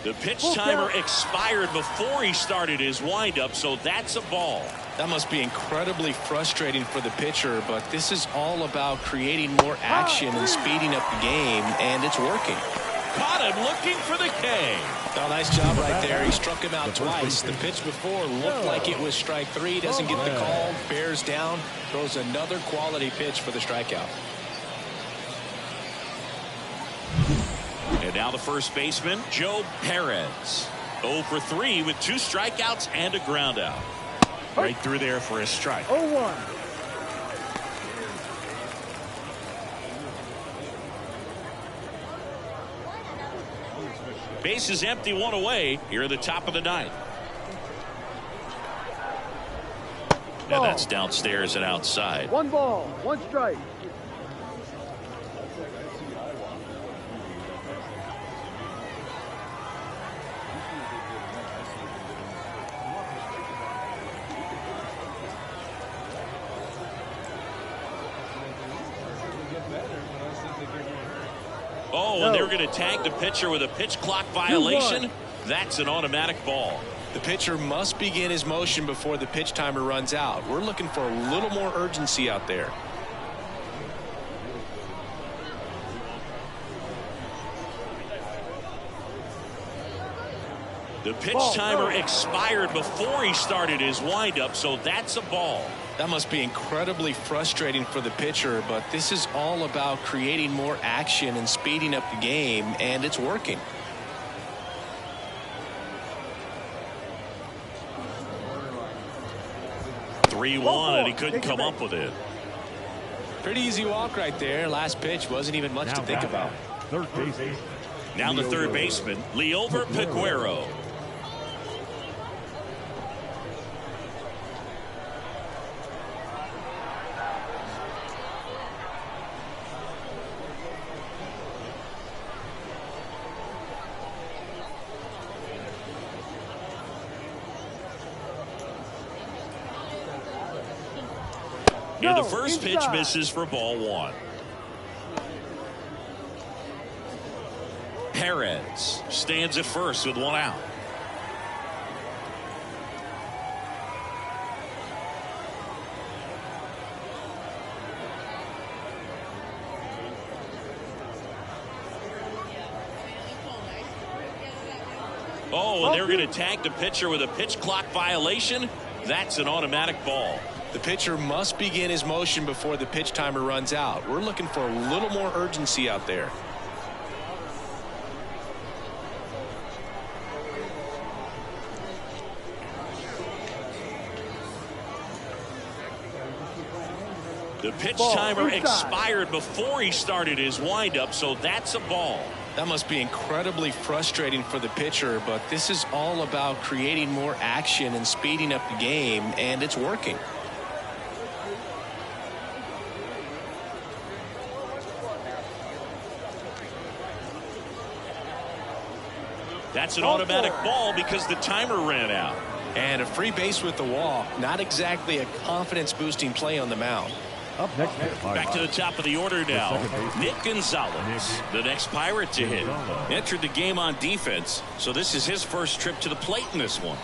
The pitch timer expired before he started his windup, so that's a ball. That must be incredibly frustrating for the pitcher, but this is all about creating more action and speeding up the game, and it's working. Caught him looking for the K. Oh, nice job right there. He struck him out twice. The pitch before looked like it was strike three. Doesn't get the call. Bears down. Throws another quality pitch for the strikeout. And now the first baseman, Joe Perez. 0 for 3 with 2 strikeouts and a ground out. Right through there for a strike. 0-1. Base is empty, 1 away here at the top of the ninth. And that's downstairs and outside. 1 ball, 1 strike. Oh, and they're going to tag the pitcher with a pitch clock violation. That's an automatic ball. The pitcher must begin his motion before the pitch timer runs out. We're looking for a little more urgency out there. The pitch timer expired before he started his windup, so that's a ball. That must be incredibly frustrating for the pitcher, but this is all about creating more action and speeding up the game, and it's working. (3-1), and he couldn't come up with it. Pretty easy walk right there. Last pitch wasn't even much to think about. Third base. Now the third baseman, Liover Peguero. And the first pitch misses for ball 1. Perez stands at first with 1 out. Oh, and they're going to tag the pitcher with a pitch clock violation. That's an automatic ball. The pitcher must begin his motion before the pitch timer runs out. We're looking for a little more urgency out there. The pitch timer expired before he started his windup, so that's a ball. That must be incredibly frustrating for the pitcher, but this is all about creating more action and speeding up the game, and it's working. That's an automatic ball because the timer ran out. And a free base with the walk. Not exactly a confidence-boosting play on the mound. Up next, back to the top of the order now. Nick Gonzalez, the next Pirate to hit. Entered the game on defense, so this is his first trip to the plate in this one.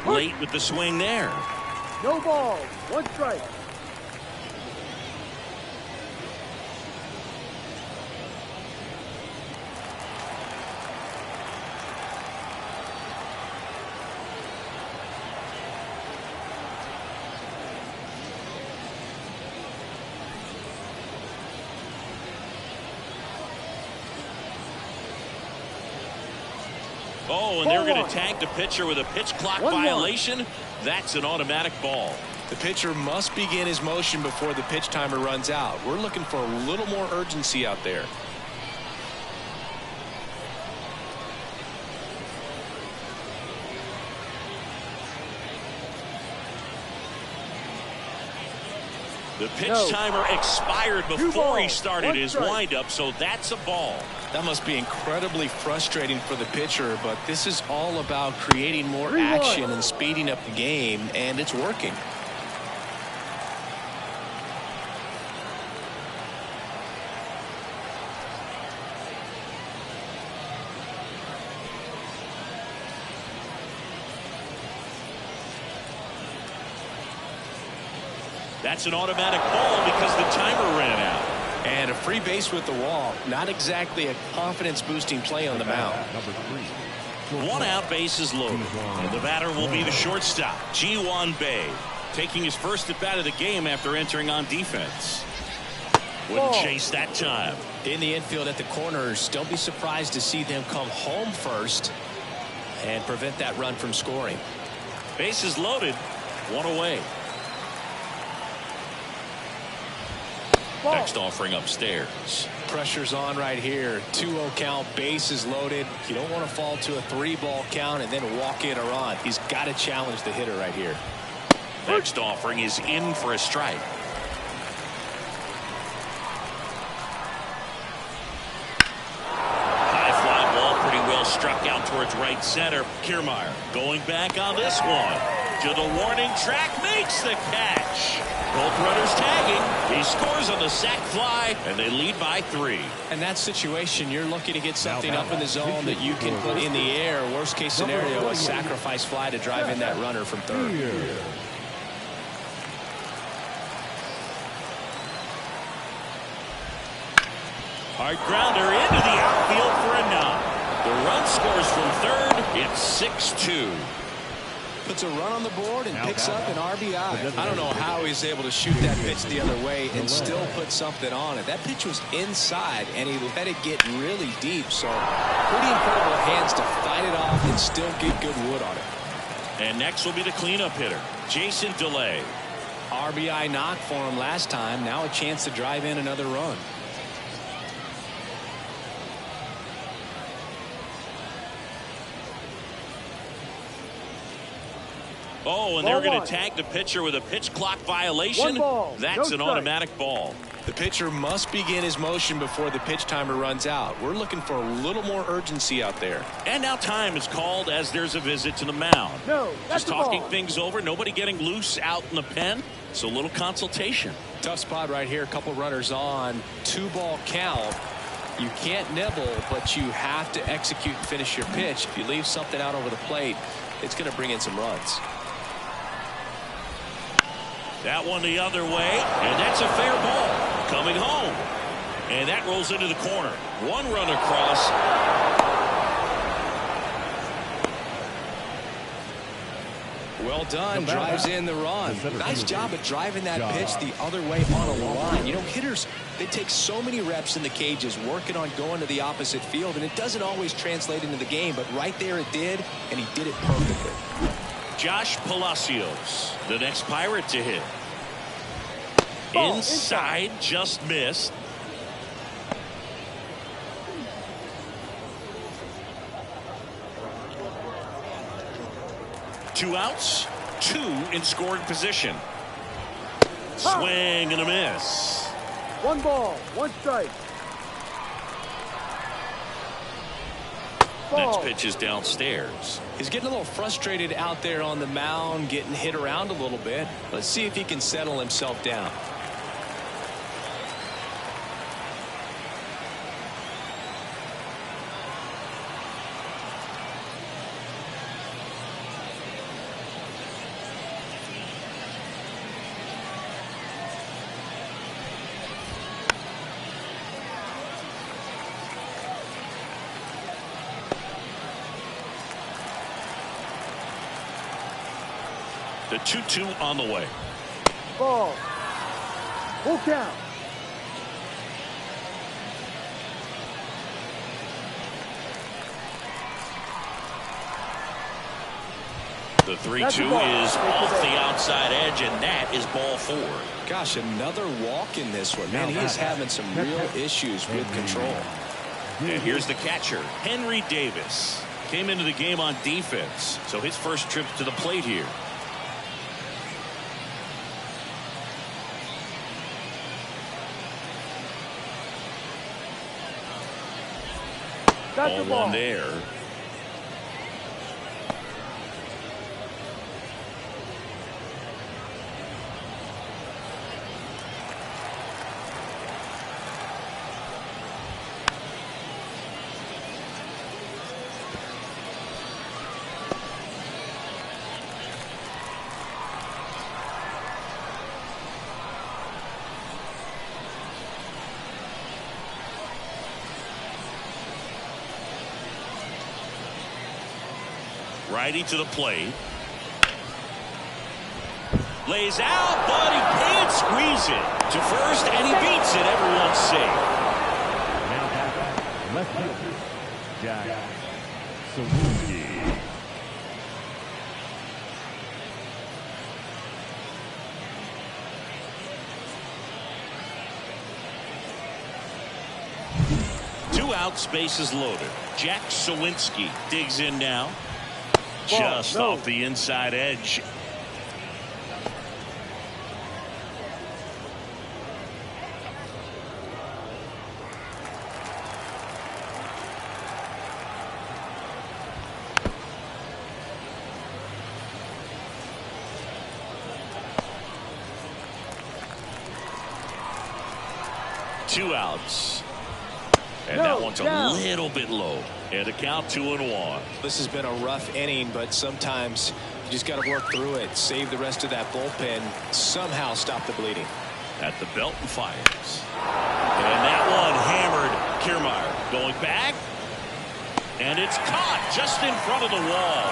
Late with the swing there. No ball, 1 strike. Oh, and they're going to tag the pitcher with a pitch clock violation. That's an automatic ball. The pitcher must begin his motion before the pitch timer runs out. We're looking for a little more urgency out there. The pitch timer expired before he started his windup, so that's a ball. That must be incredibly frustrating for the pitcher, but this is all about creating more action and speeding up the game, and it's working. That's an automatic ball because the timer ran out. And a free base with the wall. Not exactly a confidence-boosting play on the mound. Number 3. One out, bases loaded. And the batter will be the shortstop, Ji-Hwan Bae, taking his first at bat of the game after entering on defense. Wouldn't chase that time. In the infield at the corners, don't be surprised to see them come home first and prevent that run from scoring. Bases loaded, one away. Next offering upstairs. Pressure's on right here. 2-0 count, bases loaded. You don't want to fall to a 3-ball count and then walk in or run. He's got to challenge the hitter right here. Next offering is in for a strike. High fly ball, pretty well struck out towards right center. Kiermaier going back on this one. To the warning track, makes the catch. Both runners tagging. He scores on the sac fly, and they lead by 3. In that situation, you're looking to get something up in the zone that you can put in the air. Worst case scenario, a sacrifice fly to drive in that runner from third. Hard grounder into the outfield for a knock. The run scores from third. It's 6-2. Puts a run on the board and picks up an RBI. I don't know how he's able to shoot that pitch the other way and still put something on it. That pitch was inside, and he let it get really deep. So pretty incredible hands to fight it off and still get good wood on it. And next will be the cleanup hitter, Jason DeLay. RBI knock for him last time. Now a chance to drive in another run. Oh, and they're going to tag the pitcher with a pitch clock violation. That's an automatic ball. The pitcher must begin his motion before the pitch timer runs out. We're looking for a little more urgency out there. And now time is called as there's a visit to the mound. Just talking things over. Nobody getting loose out in the pen. So a little consultation. Tough spot right here. A couple runners on. 2-ball count. You can't nibble, but you have to execute and finish your pitch. If you leave something out over the plate, it's going to bring in some runs. That one the other way, and that's a fair ball. Coming home. And that rolls into the corner. One run across. Well done. Drives in the run. Nice job of driving that pitch the other way on a line. You know, hitters, they take so many reps in the cages working on going to the opposite field, and it doesn't always translate into the game, but right there it did, and he did it perfectly. Josh Palacios, the next Pirate to hit. Inside, just missed. Two outs, 2 in scoring position. Swing and a miss. 1 ball, 1 strike. Next pitch is downstairs. He's getting a little frustrated out there on the mound, getting hit around a little bit. Let's see if he can settle himself down. The 2-2 on the way. Ball. Full count. The 3-2 is off the outside edge, and that is ball 4. Gosh, another walk in this one. Man, he is having some real issues with control. And here's the catcher, Henry Davis. Came into the game on defense, so his first trip to the plate here. Ball one there. Righty to the plate. Lays out, but he can't squeeze it to first, and he beats it. Everyone's safe. Now left fielder, Jack Sawinski. Two outs, bases loaded. Jack Sawinski digs in now. Just off the inside edge. Two outs. And that one's a little bit low. And a count 2-1. This has been a rough inning, but sometimes you just got to work through it. Save the rest of that bullpen. Somehow stop the bleeding. At the belt and fires. And that one hammered. Kiermaier going back. And it's caught just in front of the wall.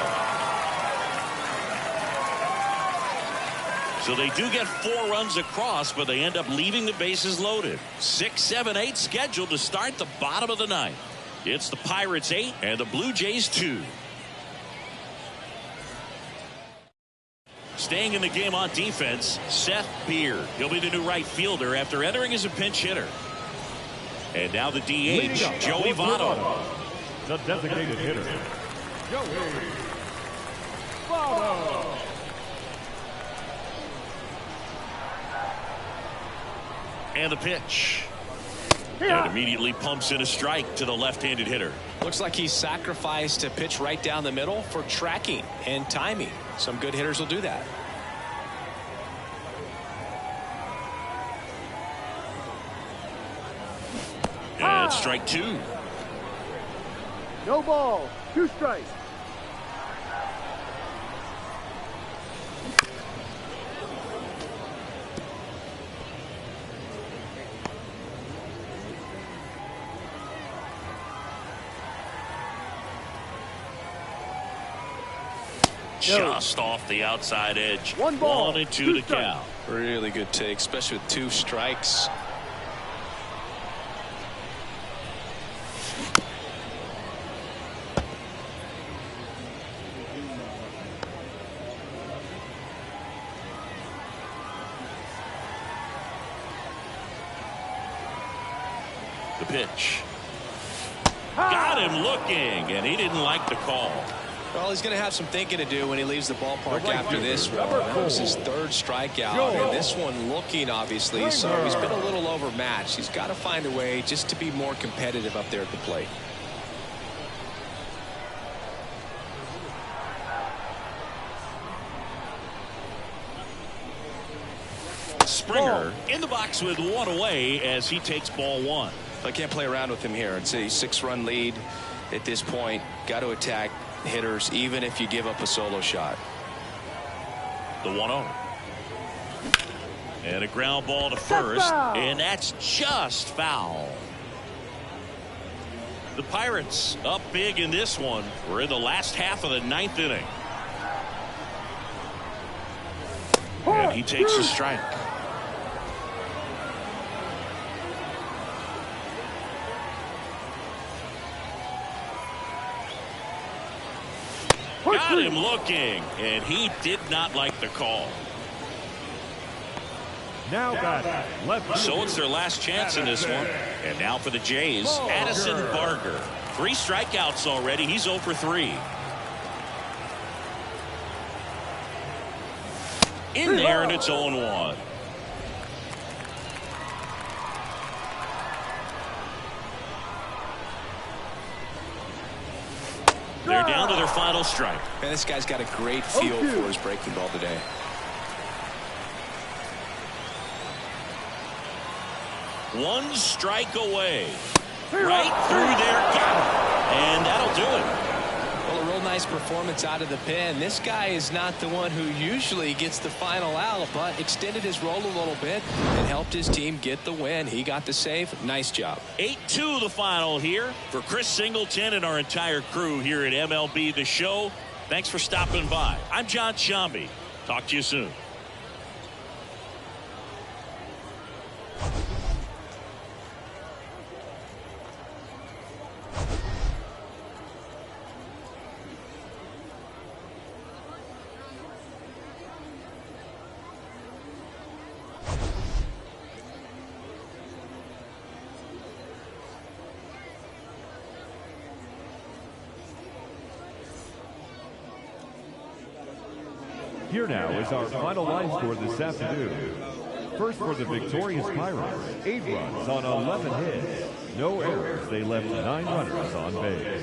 So they do get 4 runs across, but they end up leaving the bases loaded. 6, 7, 8 scheduled to start the bottom of the ninth. It's the Pirates 8 and the Blue Jays 2. Staying in the game on defense, Seth Beard. He'll be the new right fielder after entering as a pinch hitter. And now the DH, Joey Votto. The designated hitter, Joey Votto. And the pitch. And immediately pumps in a strike to the left-handed hitter. Looks like he's sacrificed a pitch right down the middle for tracking and timing. Some good hitters will do that. And strike 2. No ball. 2 strikes. Just off the outside edge. 1 ball. 1-2 to count. Really good take, especially with 2 strikes. The pitch. Got him looking, and he didn't like the call. Well, he's going to have some thinking to do when he leaves the ballpark after this one. That was his 3rd strikeout, and this one looking, obviously, so he's been a little overmatched. He's got to find a way just to be more competitive up there at the plate. Springer in the box with 1 away as he takes ball 1. I can't play around with him here. It's a 6-run lead at this point. Got to attack hitters even if you give up a solo shot. The 1-0. And a ground ball to first, and that's just foul. The Pirates up big in this one. We're in the last half of the 9th inning. And he takes a strike. Got him looking, and he did not like the call. Now batting, left So it's their last chance in this one. And now for the Jays, Addison Barger. 3 strikeouts already. He's 0 for 3. In there, and it's 0-1. They're down to their final strike. And this guy's got a great feel for his breaking ball today. One strike away. Right through there. Got it. And that'll do it. Well, a real nice performance out of the pen. This guy is not the one who usually gets the final out, but extended his role a little bit and helped his team get the win. He got the save. Nice job. 8-2 the final here. For Chris Singleton and our entire crew here at MLB The Show, thanks for stopping by. I'm John Shambi. Talk to you soon. Here now is our final line score this afternoon. First for the victorious Pirates, 8 runs on 11 hits. No errors. They left 9 runners on base.